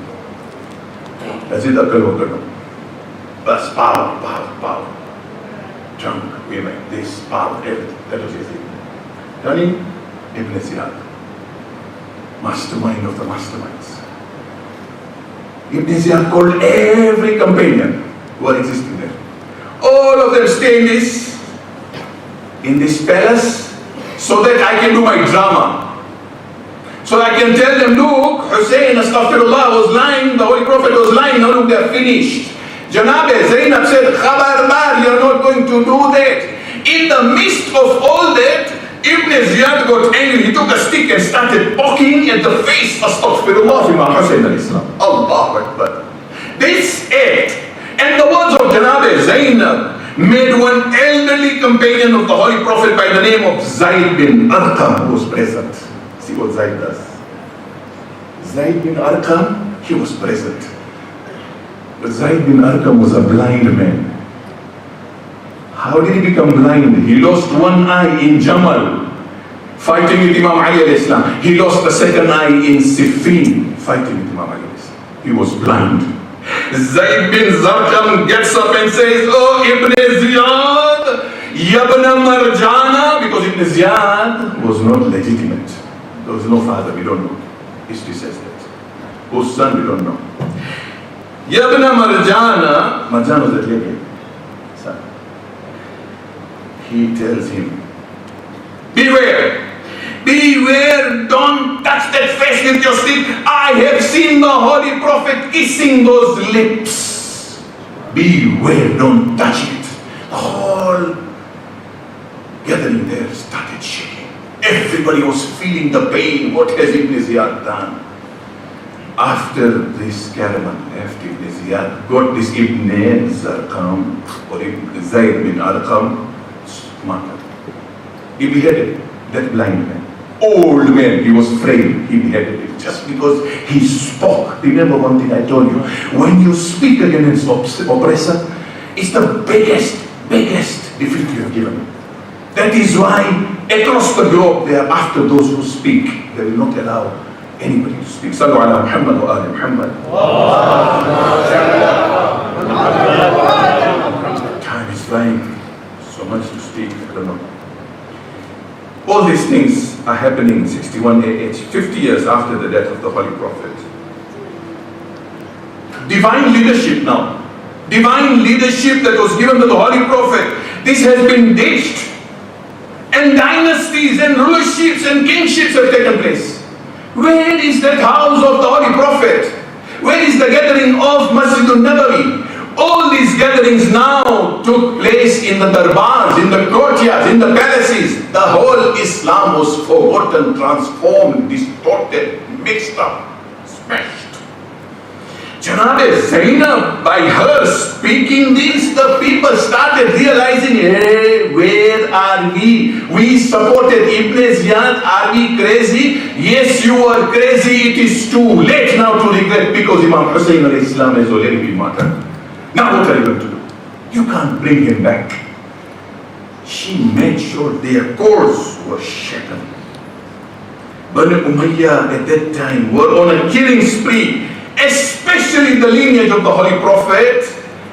S5: Yazid akal wakal. Bas power. Drunk, women, this, power, everything. That was Yazid. Cunning, Ibn Ziyad. Mastermind of the masterminds. Ibn Ziyad called every companion who are existing there. All of them stay in this palace, so that I can do my drama. So I can tell them, look, Hussein, astaghfirullah, was lying, the Holy Prophet was lying, now look, they're finished. Janab Zaynab said, Khabardar, you're not going to do that. In the midst of all that, Ibn Ziyad got angry. He took a stick and started poking at the face, astaghfirullah, of Imam Hussein al-Islam. Allahu Akbar. This act and the words of Janab Zaynab made one elderly companion of the Holy Prophet by the name of Zayd bin Arqam, who was present. See what Zayd does. Zayd bin Arqam, he was present. But Zayd bin Arqam was a blind man. How did he become blind? He lost one eye in Jamal, fighting with Imam Ali alayhi salam. He lost the second eye in Siffin, fighting with Imam Ali alayhi salam. He was blind. Zayd bin Zarqam gets up and says, oh Ibn Ziyad, Yabna Marjana, because Ibn Ziyad was not legitimate. There was no father, we don't know. History says that. Whose son, we don't know. Yabna Marjana, Marjana was a lady, son. He tells him, beware. Beware, don't touch that face with your stick. I have seen the Holy Prophet kissing those lips. Beware, don't touch it. The whole gathering there started shaking. Everybody was feeling the pain. What has Ibn Ziyad done? After this caravan left, Ibn Ziyad got this Ibn Zarqam, or Ibn Zayd bin Arqam, smarter. He beheaded that blind man. Old man, he was frail, he beheaded him just because he spoke. Remember one thing I told you, when you speak against oppressor, it's the biggest defeat you have given. That is why across the globe they are after those who speak. They will not allow anybody to speak. Sallu ala Muhammad wa ali Muhammad. Time is flying, so much to speak, I don't know. All these things are happening in 61 AH, 50 years after the death of the Holy Prophet. Divine leadership now. Divine leadership that was given to the Holy Prophet. This has been ditched. And dynasties and rulerships and kingships have taken place. Where is that house of the Holy Prophet? Where is the gathering of Masjid al-Nabawi? All these gatherings now took place in the darbars, in the courtyards, in the palaces. The whole Islam was forgotten, transformed, distorted, mixed up, smashed. Janab Zaynab, by her speaking this, the people started realizing, hey, where are we? We supported Ibn Ziyad, are we crazy? Yes, you are crazy, it is too late now to regret because Imam Hussein al-Islam has already been martyred. Now what are you going to do? You can't bring him back. She made sure their cores were shaken. Bani Umayyah at that time were on a killing spree, especially the lineage of the Holy Prophet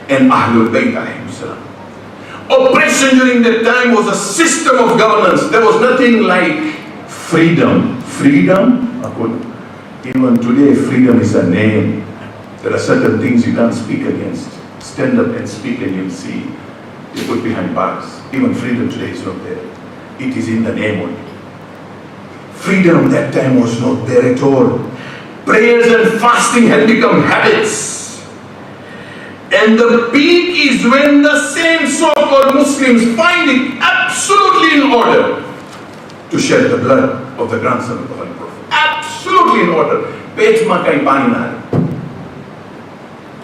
S5: and Ahlul Bayt alayhi salam. Oppression during that time was a system of governance. There was nothing like freedom. Freedom? Even today, freedom is a name. There are certain things you can't speak against. Stand up and speak and you'll see. They put behind bars. Even freedom today is not there. It is in the name only. Freedom that time was not there at all. Prayers and fasting had become habits. And the peak is when the same so-called Muslims find it absolutely in order to shed the blood of the grandson of the Holy Prophet. Absolutely in order. They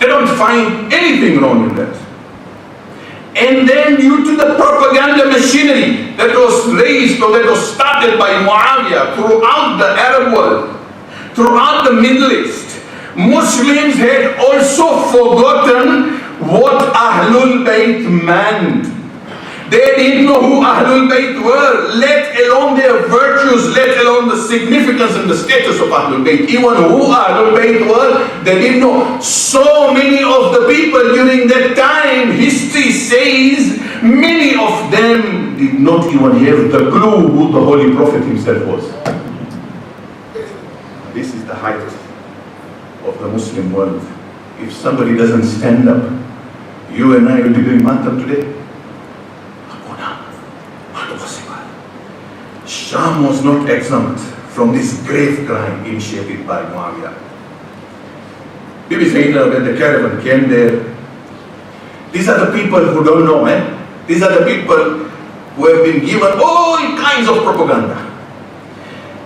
S5: don't find anything wrong in that. And then due to the propaganda machinery that was raised or that was started by Muawiyah throughout the Arab world, throughout the Middle East, Muslims had also forgotten what Ahlul Bayt meant. They didn't know who Ahlul Bayt were, let alone their virtues, let alone the significance and the status of Ahlul Bayt. Even who Ahlul Bayt were, they didn't know. So many of the people during that time, history says, many of them did not even have the clue who the Holy Prophet himself was. This is the height of the Muslim world. If somebody doesn't stand up, you and I will be doing matam today. Sham was not exempt from this grave crime initiated by Muawiyah. Bibi Zaynab and the caravan came there. These are the people who don't know, These are the people who have been given all kinds of propaganda.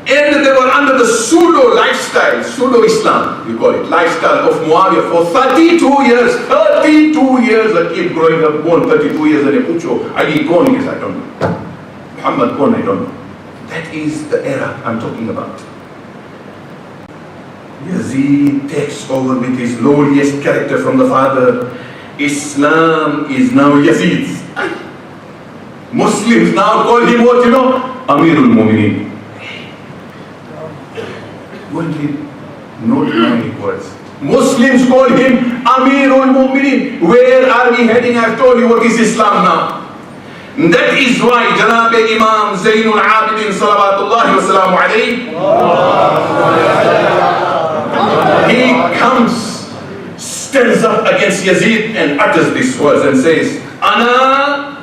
S5: And they were under the pseudo lifestyle, pseudo Islam, we call it, lifestyle of Muawiyah for 32 years. 32 years I keep growing up, born 32 years and Pucho, Ali Kon is, I don't know. Muhammad Kon, I don't know. That is the era I'm talking about. Yazid takes over with his lowliest character from the father. Islam is now Yazid's. Muslims now call him what, Amirul Mu'mineen. Not my words. Muslims call him Amirul Mu'mineen. Where are we heading? I've told you what is Islam now. That is why Janab Imam Zaynul Abidin Salawatullahi wa Salamu alayhi, he comes, stands up against Yazid and utters these words and says, Ana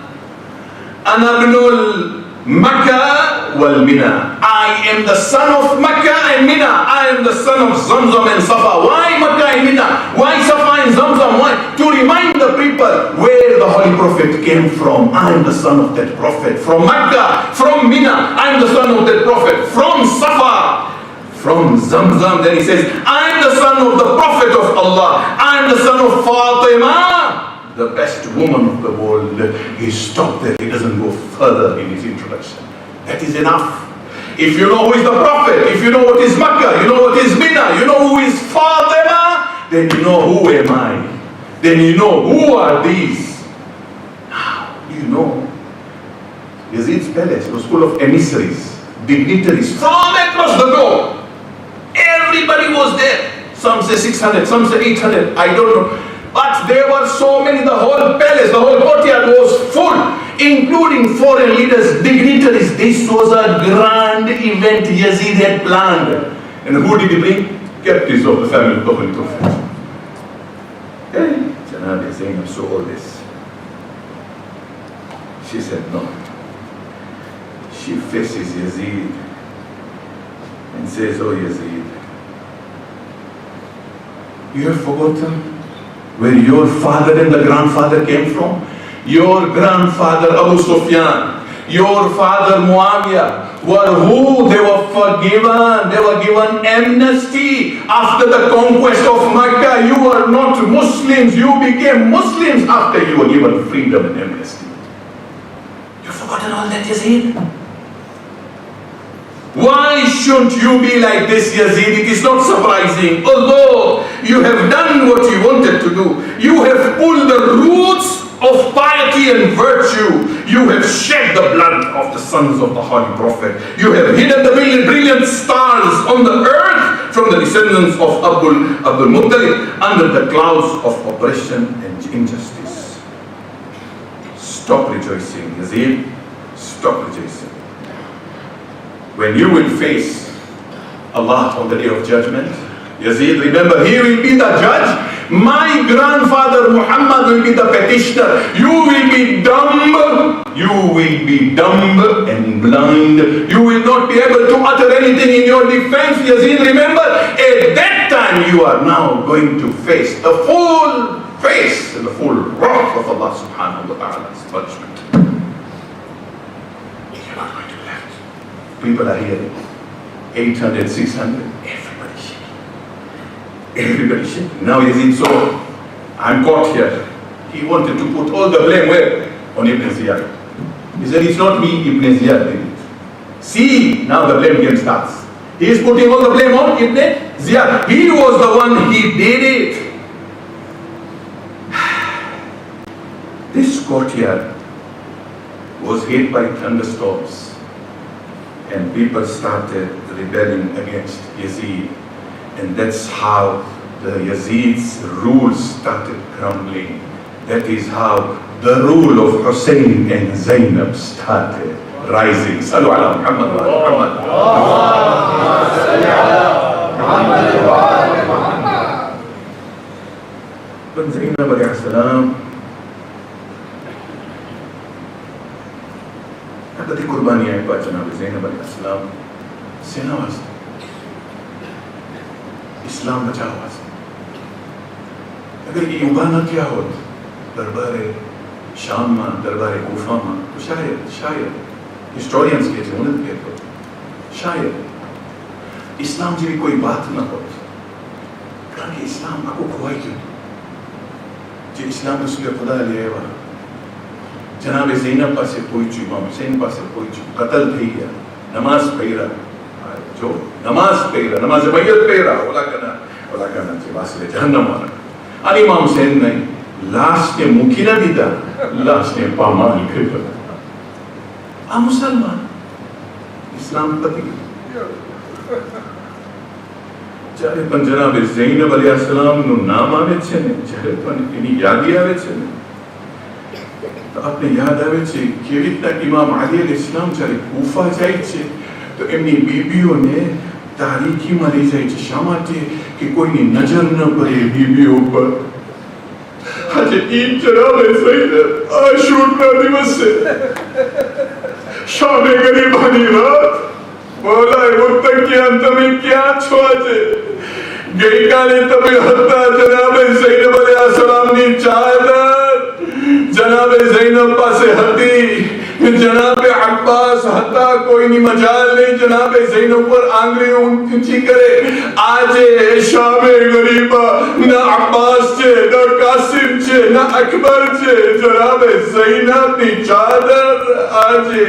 S5: ibnul Makkah wal Mina. I am the son of Makkah and Mina. I am the son of Zamzam and Safa. Why Makkah and Mina? Why Safa and Zamzam? Why? To remind the people where the Holy Prophet came from. I am the son of that Prophet. From Makkah, from Mina, I am the son of that Prophet. From Safa, from Zamzam. Then he says, I am the son of the Prophet of Allah. I am the son of Fatima, the best woman of the world. He stopped there. He doesn't go further in his introduction. That is enough. If you know who is the Prophet, if you know what is Makkah, you know what is Mina, you know who is Fatima, then you know who am I. Then you know who are these. Now, you know, Yazid's palace was full of emissaries, dignitaries from across the globe. Everybody was there. Some say 600, some say 800, I don't know. But there were so many, the whole palace, the whole courtyard was full, including foreign leaders, dignitaries. This was a grand event Yazid had planned. And who did he bring? Captives of the family of the Holy Prophet. Hey, Zaynab Zaynab saw all this. She said no. She faces Yazid and says, oh Yazid, you have forgotten where your father and the grandfather came from? Your grandfather Abu Sufyan, your father Muawiyah were who? They were forgiven. They were given amnesty after the conquest of Mecca. You were not Muslims. You became Muslims after you were given freedom and amnesty. You've forgotten all that, Yazid? Why shouldn't you be like this, Yazid? It is not surprising. Although you have done what you wanted to do, you have pulled the roots of piety and virtue. You have shed the blood of the sons of the Holy Prophet. You have hidden the brilliant stars on the earth from the descendants of Abdul Muttalib under the clouds of oppression and injustice. Stop rejoicing, Yazid. Stop rejoicing. When you will face Allah on the day of judgment, Yazid, remember, he will be the judge. My grandfather Muhammad will be the petitioner. You will be dumb. You will be dumb and blind. You will not be able to utter anything in your defense. Yazid, remember, at that time you are now going to face the full face and the full wrath of Allah subhanahu wa ta'ala's punishment. You're not going to be left. People are here, 800, 600, everybody shaking. Everybody shaking. Now Yazid saw, I'm caught here. He wanted to put all the blame where? On Ibn Ziyad. He said, it's not me, Ibn Ziyad did it. See, now the blame game starts. He is putting all the blame on Ibn Ziyad. He was the one, he did it. This courtyard was hit by thunderstorms, and people started rebelling against Yazid, and that's how the Yazid's rules started crumbling. That is how the rule of Hussein and Zaynab started rising. Sallu ala Muhammad wa Muhammad. When Zaynab alayhi salam बड़ी कुर्बानी है पास जनाब ज़ैनब अलैहिस्सलाम सेना वास्ते इस्लाम बचा वास्ते अगर ये युवा न क्या होत दरबारे शाम में दरबारे कूफा में तो शायद हिस्टोरियंस के थे उन्हें कहते शायद इस्लाम जी कोई बात न होत कारण कि इस्लाम आपको खुआई क्यों जो इस्लाम रसूल खुदा ले आया जनाब ज़ैनब पासे पहुंची, इमाम हुसैन पासे पहुंची, कत्ल थी गया, नमाज पढ़ा, जो नमाज पढ़ा, नमाज बैयत पढ़ा, ओला करना चाहिए वासले जहन्नम वाला। अरे इमाम हुसैन ने लाश ने मुखी न दीदा, लाश ने पामाल कर आ मुसलमान, इस्लाम पति। चाहे पन जनाब ज़ैनब अलैहिस्सलाम नु नाम आवे छे ने, चाहे पन इनी यादी आवे छे ने। तो आपने याद आवे छे केवी રીતના ઇમામ અલી અલૈહિસ્સલામ જ્યારે કૂફા જાય છે તો એમની બીબીઓને તારીખીમાં લઈ જાય છે શા માટે કે કોઈની નજર ન પડે બીબીઓ પર આજે ઈદ જનાબે ઝૈનબ આશુરના દિવસે શામે ગરીબાની રાત બોલાય મુત્તકિયાન તમે ક્યાં છો આજે ગઈકાલે તમે હતા જનાબે ઝૈનબ અલૈહિસ્સલામની ચાદર जनाबे ज़ैनब पासे हती जनाबे अब्बास हता कोई नहीं मजाल नहीं जनाबे ज़ैनब पर आंगली ऊंची करे आजे शामे गरीबा ना अब्बास छे ना कासिम छे ना अकबर छे जनाबे ज़ैनब नी चादर आजे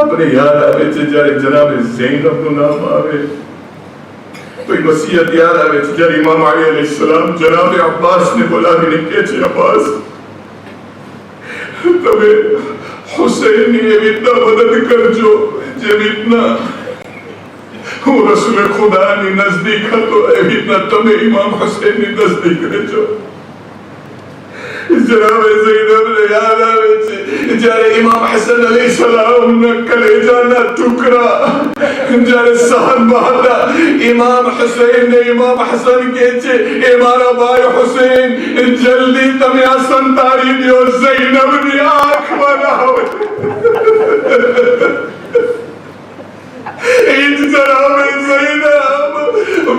S5: अपने याद आवे छे जारे जनाबे ज़ैनब नु नाम आवे तो वसीयत याद आवे जब इमाम अली अलैहिस्सलाम जनाब अब्बास ने बोला मैंने के अब्बास तबे हुसैन ने इतना मदद कर जो जब इतना वो रसूल खुदा ने नजदीक तो इतना तबे इमाम हुसैन ने नजदीक रहे जो जनाब ज़ैनब ने याद आवे जारे इमाम हसन अलैहिस्सलाम ने कलेजा ना टुकड़ा जारे सहन बहादा इमाम हुसैन ने इमाम हसन के छे ए मारा भाई हुसैन जल्दी तमे आ संतारी दियो ज़ैनब नी आंख बनाओ इज जनाब ज़ैनब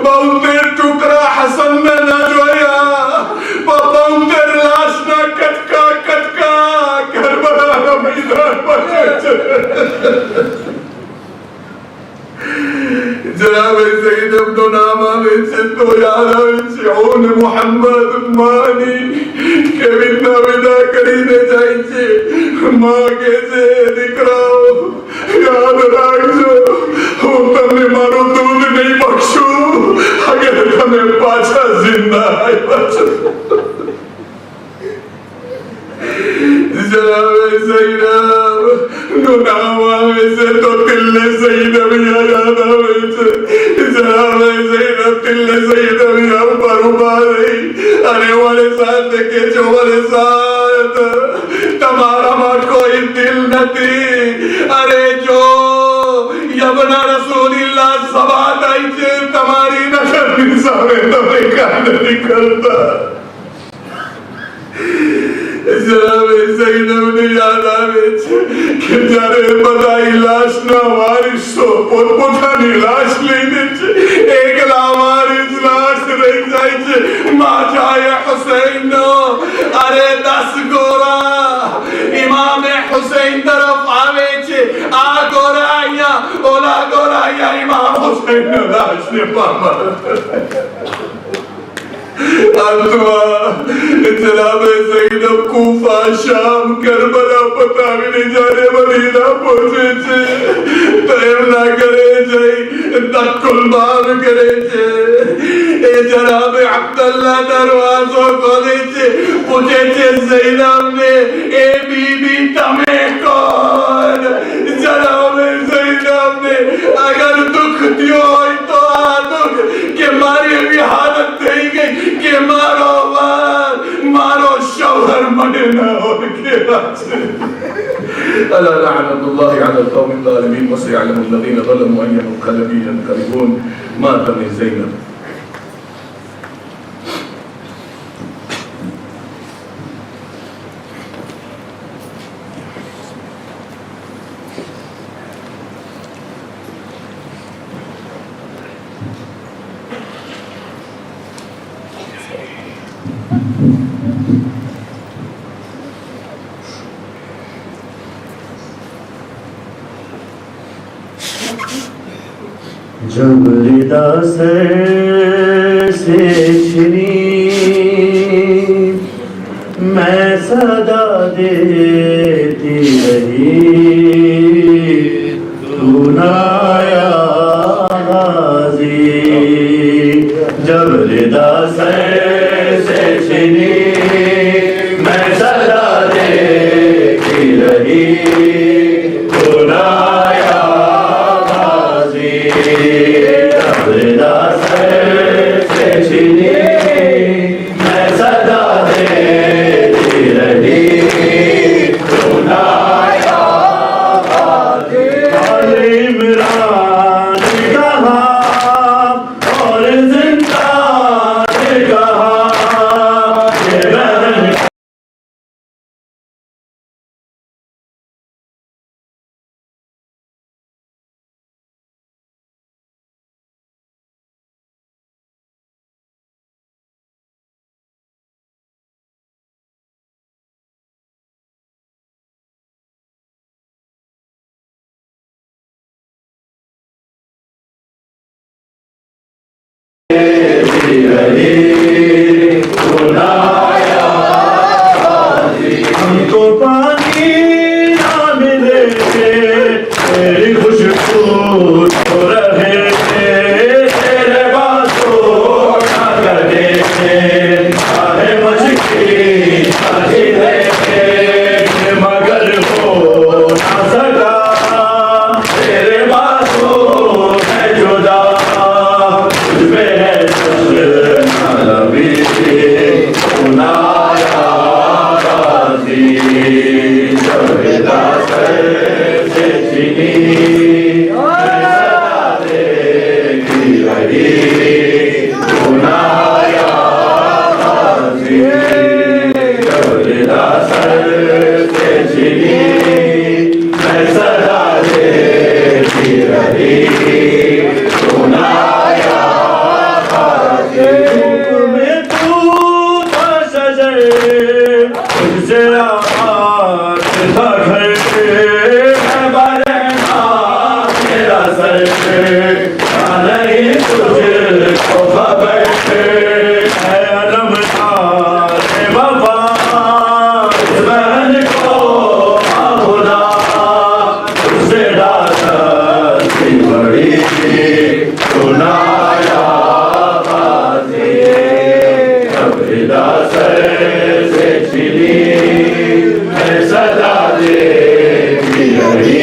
S5: बहुत टुकड़ा हसन ने ना जोया बहुत लाश ना कटका करबला ना मैदान पर जनाब ज़ैनब नो नाम आवे छे तो याद आवे छे ओन मोहम्मद मानी के विदा विदा करीने जाय छे मां के छे दीकराओ याद राखजो હું તમને મારો દૂધ નહીં બક્ષું અગર તમે પાછા જિંદા આવ્યા છો જનાબ ઝૈનબ गुनाहों से तो तिल्ले ज़ैनब याद आवे जनाब ज़ैनब तिल्ले ज़ैनब या बरुबा रही अरे वाले साथ के जो वाले साथ तुम्हारा मां कोई दिल नती अरे जो यबना रसूलिल्लाह सबात आई जे तुम्हारी नजर निसावे तुम्हें कान निकलता जनाब ज़ैनब ने याद आवे कि जारे बदाई लाश ना वारिस सो पोतानी लाश लेने एक लावारिस लाश रह जाए मां जाए हुसैन अरे 10 गोरा इमाम हुसैन तरफ आवे आ गोराया ओला गोराया इमाम हुसैन लाश ने पामा जनाब ज़ैनब कूफा शाम करबला पता भी नहीं जाने मदीना पहुंचे तैम ना करे जाई तकुल बाब करे ए जनाब अब्दुल्लाह दरवाजो खोले पूछे ज़ैनब ने ए बीबी तमे कौन जनाब ज़ैनब ने अगर दुख दियो तो आ दुख के मारी भी हालत થઈ ગઈ કે મારો મારો શૌહર મને ના ઓળખે ألا لعنة الله على القوم الظالمين وسيعلم الذين ظلموا أي منقلب ينقلبون مات من زينب
S2: जब लिदा सर से छिनी मैं सदा देती रही तू ना आया गाज़ी जब लिदा सर से छिनी मैं सदा देती रही तू ना आया गाज़ी जब लिदा सर से छिनी मैं सदा देती रही तू ना आया गाज़ी इमरान कहा और जिंदा कहा ये बहन हमको पानी ना मिले तेरी खुशबू तो रहे तेरे बातों ना करे चाहे मछली चाहे मगर हो ना सका तेरे बातों में जुदा तुझ पे है सदा देती रही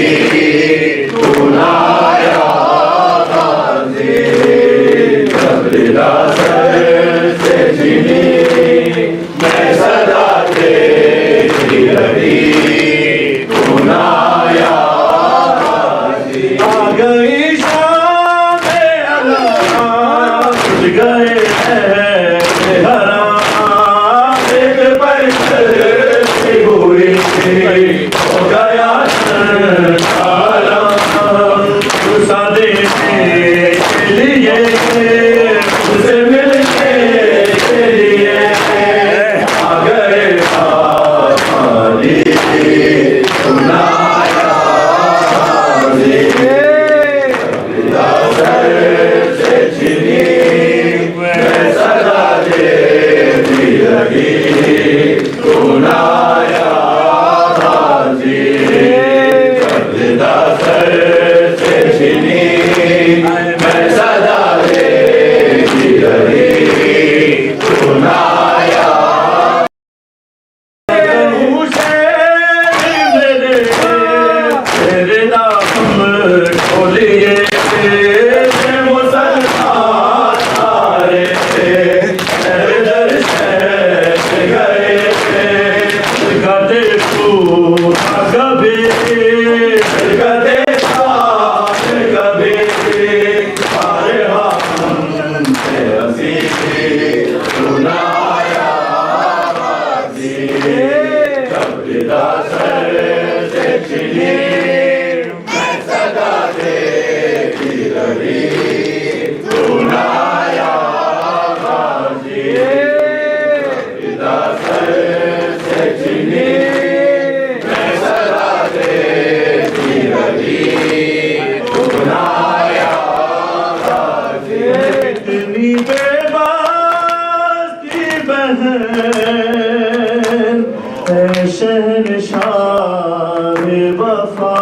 S2: शहनशाह वफा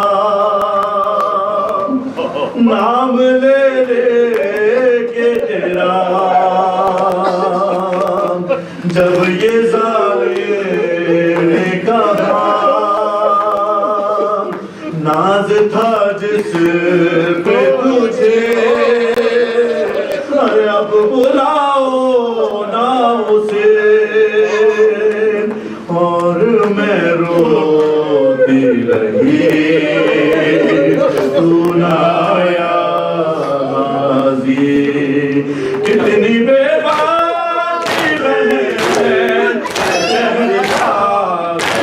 S2: नाम ले के तेरा जब ये जालिम ने कहा नाज था जिस पे तुझे अरे अब बुलाओ ना उसे और मैं रोती रही तू ना आया गाजी कितनी बेबाकी बने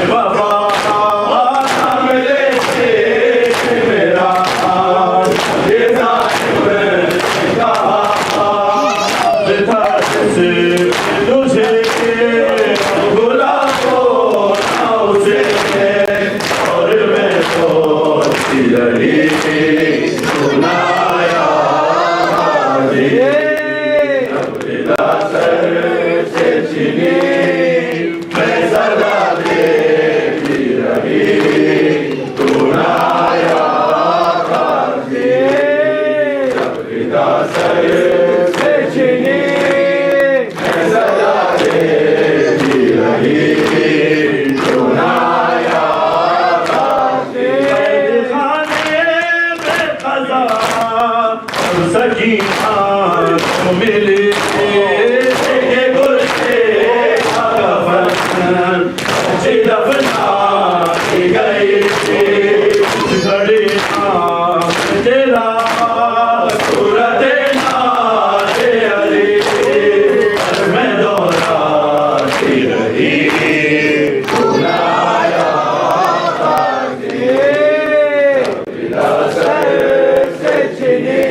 S2: वफा नाम लेके मेरा ये जालिम कहा था जिसे तुझे बुलाओ ना उसे और मैं तो रही सुनाया सर से छिनी मैं सदा देखती रही सुनाया सर से छिनी मैं सदा देखती रही सुनाया सकीना को मिले गुलशे दफना गई घड़ी तेरा सूरत नाते अली मैं दोहराती रही सुनाया से छिनी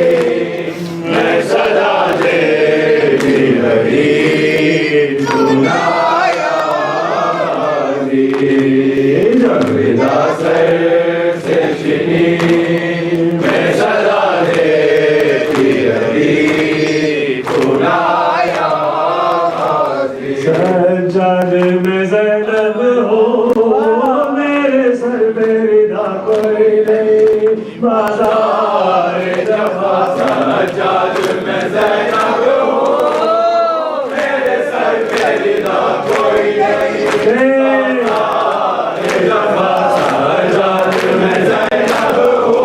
S2: मैं सदा देखती रही सुनाया से छिनी मैं सदा देखती रही सुनाया सज्जाद में ज़ैनब हो मेरे सर पे रिदा कोई नहीं बाजार जफा सज्जाद में ज़ैनब हो मेरे सर पे रिदा कोई नहीं बाजार जफा सज्जाद में ज़ैनब हो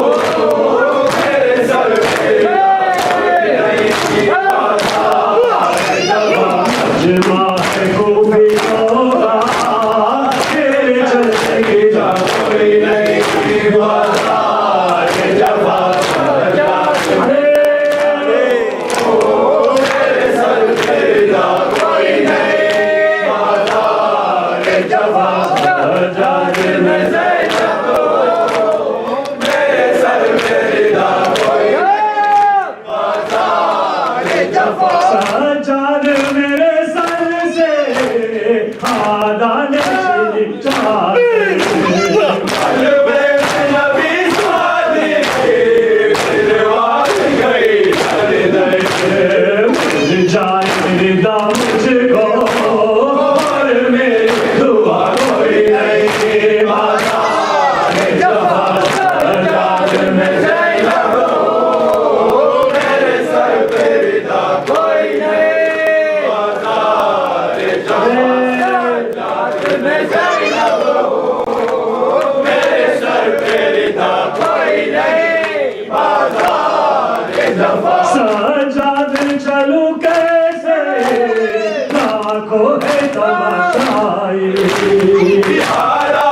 S2: मेरे सर पे रिदा कोई नहीं बाजार जफा जमा है गोभी होगा तेरे चलते की जा कोई नहीं बाजार जफा सज्जाद मेरे सर पे रिदा कोई नहीं बाजार जफा सज्जाद में ज़ैनब हो मेरे सर पे रिदा कोई नहीं बाजार जफा सज्जाद मेरे सर से आदाने चाहते जाए रिदा मुझको और मेरी दुआ कोई नहीं बाजार जफा सज्जाद में ज़ैनब हो मेरे सर पे रिदा कोई नहीं बाजार जफा सज्जाद में ज़ैनब हो मेरे सर पे रिदा कोई नहीं बाजार जफा सज्जाद चलूं कैसे लाखों है तमाशाई यारा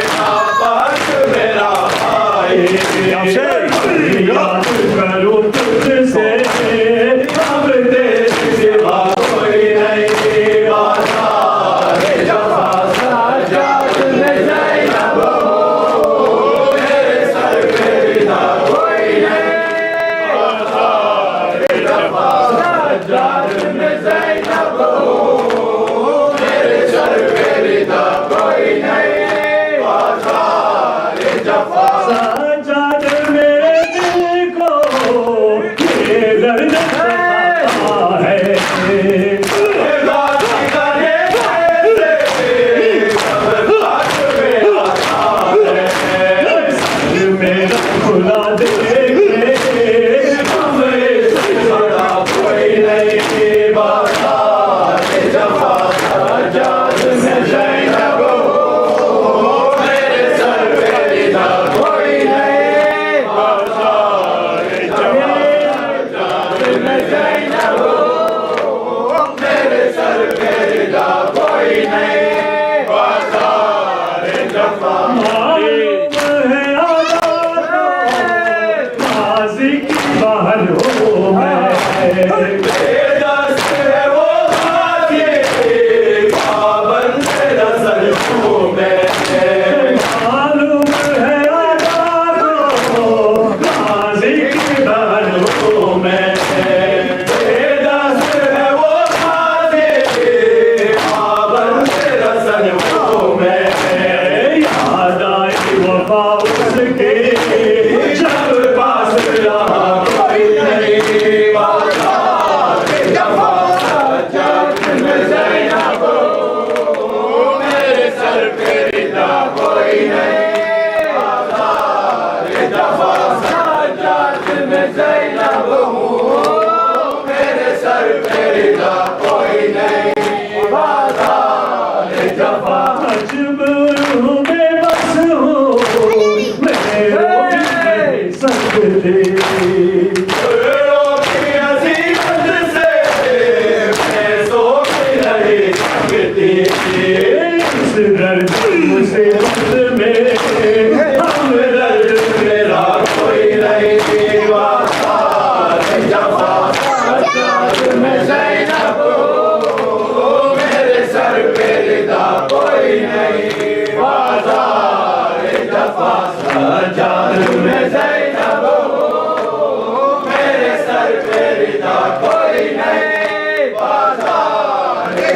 S2: नापास मेरा भाई याद करूं तुझसे अब तेरे सिवा कोई नहीं बाजार जफा सज्जाद में ज़ैनब हो मेरे सर पे रिदा कोई नहीं बाजार जफा सज्जाद में ज़ैनब हो मेरे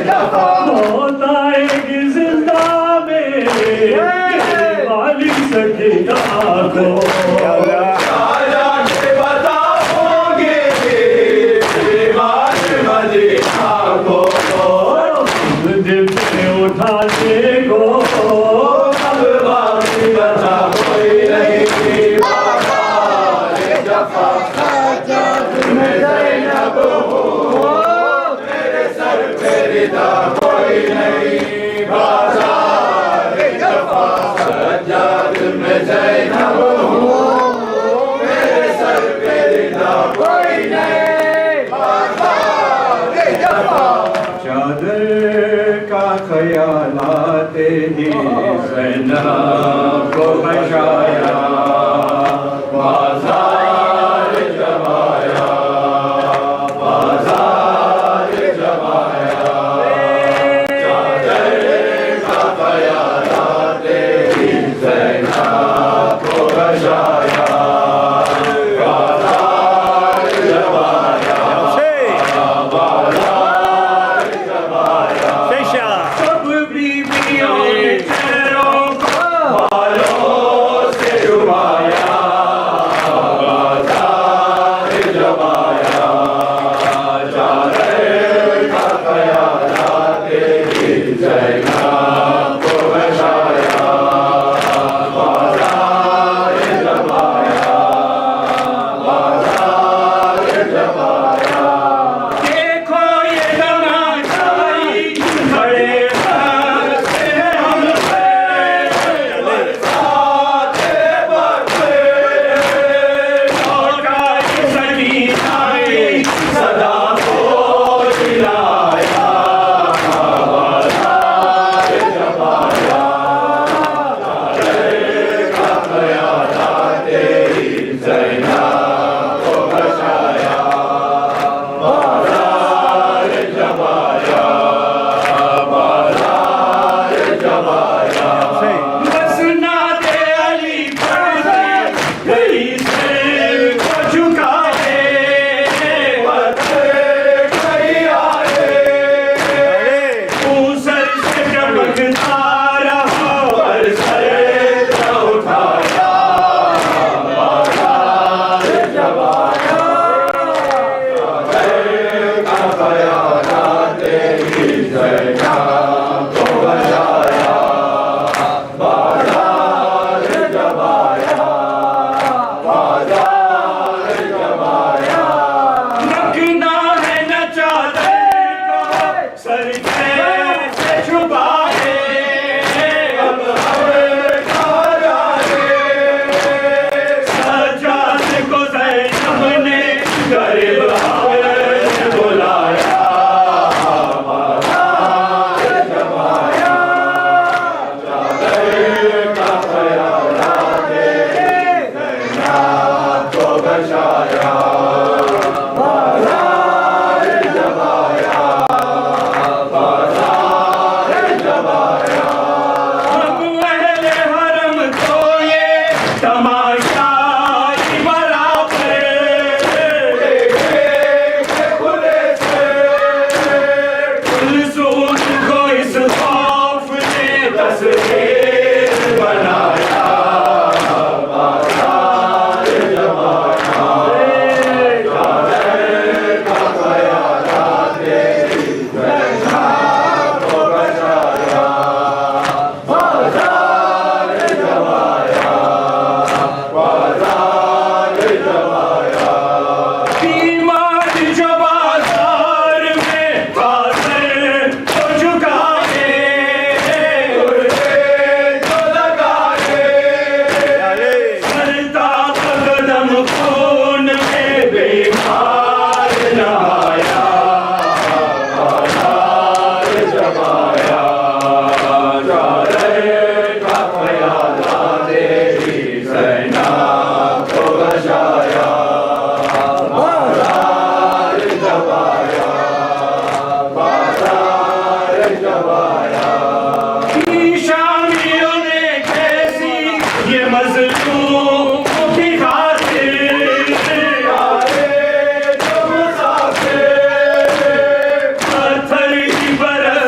S2: होता एक जिंदा में वाली सकीना को बताओगे मदीना को दिल से उठाने को अब बाकी बता कोई नहीं में ज़ैनब हो मेरे सर पे रिदा कोई नहीं बाज़ार जफ़ा सज्जाद में ज़ैनब हो मेरे सर पे रिदा कोई नहीं बाज़ार जफ़ा चादर का ख्याल आते ही ज़ैनब को बचाया बाज़ार जमाया बाज़ार जमाया चादर का ख्याल आते ही ज़ैनब को बचाया बाज़ार जमाया बाज़ार जमाया सब बीबियों ने चेहरों को बालों से डुबाया बाज़ार जमाया चादर का ख्याल आते ही ज़ैनब को बचाया बाज़ार जमाया बाज़ार जमाया देखो ये तमाशाई खड़े हंसते हम पे बरसाते बरसे लौटा ये सकीना की सदा को दिलाया बाज़ार जमाया चादर का ख्याल आते ही ज़ैनब को बचाया बाज़ार जमाया बाज़ार जमाया मसनादे अली पर गई सिर को झुकाए पत्थर गई आए ऊसर से चमकता रहा पर सर न उठाया बाज़ार जमाया चादर का ख्याल आते ही ज़ैनब को बचाया बाज़ार जमाया बाज़ार जमाया रखना है न चादर को सर से छुपाए अब हम घर आए सज्जाद को ज़ैनब ने गरीब बुलाया बाज़ार जमाया चादर का ख्याल आते ज़ैनब को बचाया बाज़ार जमाया बाज़ार जमाया अब अहले हरम को ये तमाशा बराबर देखे खुले से कुलसूम को इस खौफ ने तस्वीर बनाया बाज़ार जमाया चादर का ख्याल आते ही ज़ैनब को बचाया बाज़ार जमाया बाज़ार जमाया बीमार जो बाज़ार में कातर को झुकाए उर्दे को लगाए सरता कदम खून में बीमार नहाया बाज़ार जमाया चादर का ख्याल आते ही ज़ैनब को बचाया बाज़ार जमाया बाज़ार जमाया शामियों ने कैसी ये मज़लूम की खातिर आए जो मुसाफिर पत्थर की बरफ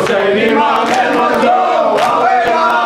S2: Husayn Imam al-Mazlum wa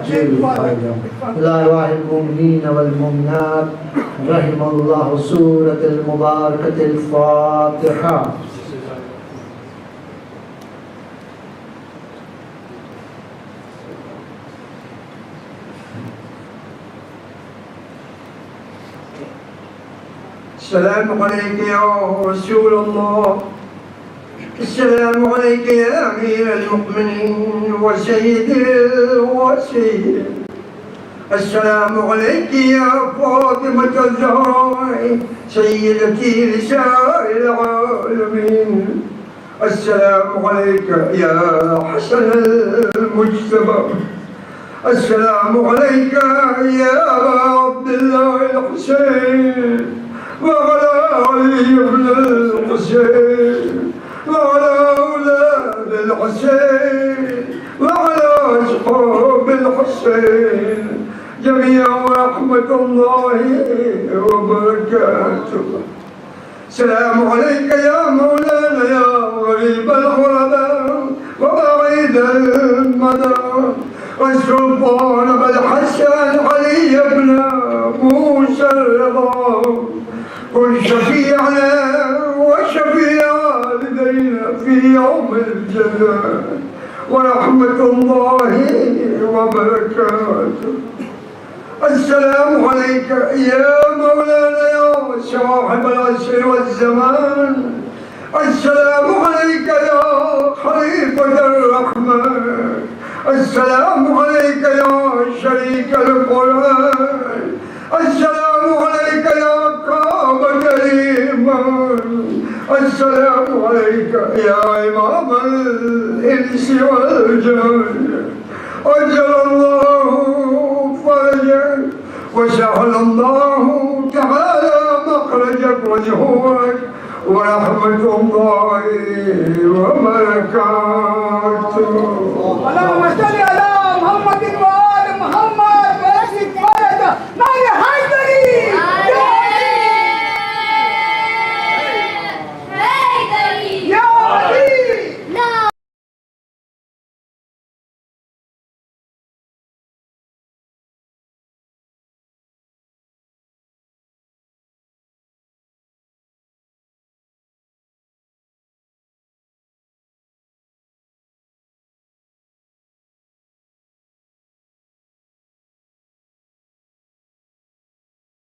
S3: عجل فرجهم إلى أرواح المؤمنين والمؤمنات رحم الله سورة المباركة الفاتحة.
S4: السلام عليك يا رسول الله. السلام عليك يا أمير المؤمنين وسيد الوسيل. السلام عليك يا فاطمة الزهراء سيدتي نساء العالمين. السلام عليك يا حسن المجتبى. السلام عليك يا أبا عبد الله الحسين وعلى علي بن الحسين وعلى أولاد الحسين وعلى أصحاب الحسين جميعا رحمة الله وبركاته. السلام عليك يا مولانا يا غريب الغرباء وبعيد المدى والسلطان بالحسن علي بن موسى الرضا. كن شفيعنا وشفيع والدينا في يوم الجزاء ورحمة الله وبركاته. السلام عليك يا مولانا يا صاحب العصر والزمان. السلام عليك يا خليفة الرحمن. السلام عليك يا شريك القرآن. السلام عليك يا كعبة الإيمان. السلام عليك يا إمام الإنس والجن. أجل الله فرجك وسهل الله تعالى مخرجك وجهورك ورحمة الله وبركاته.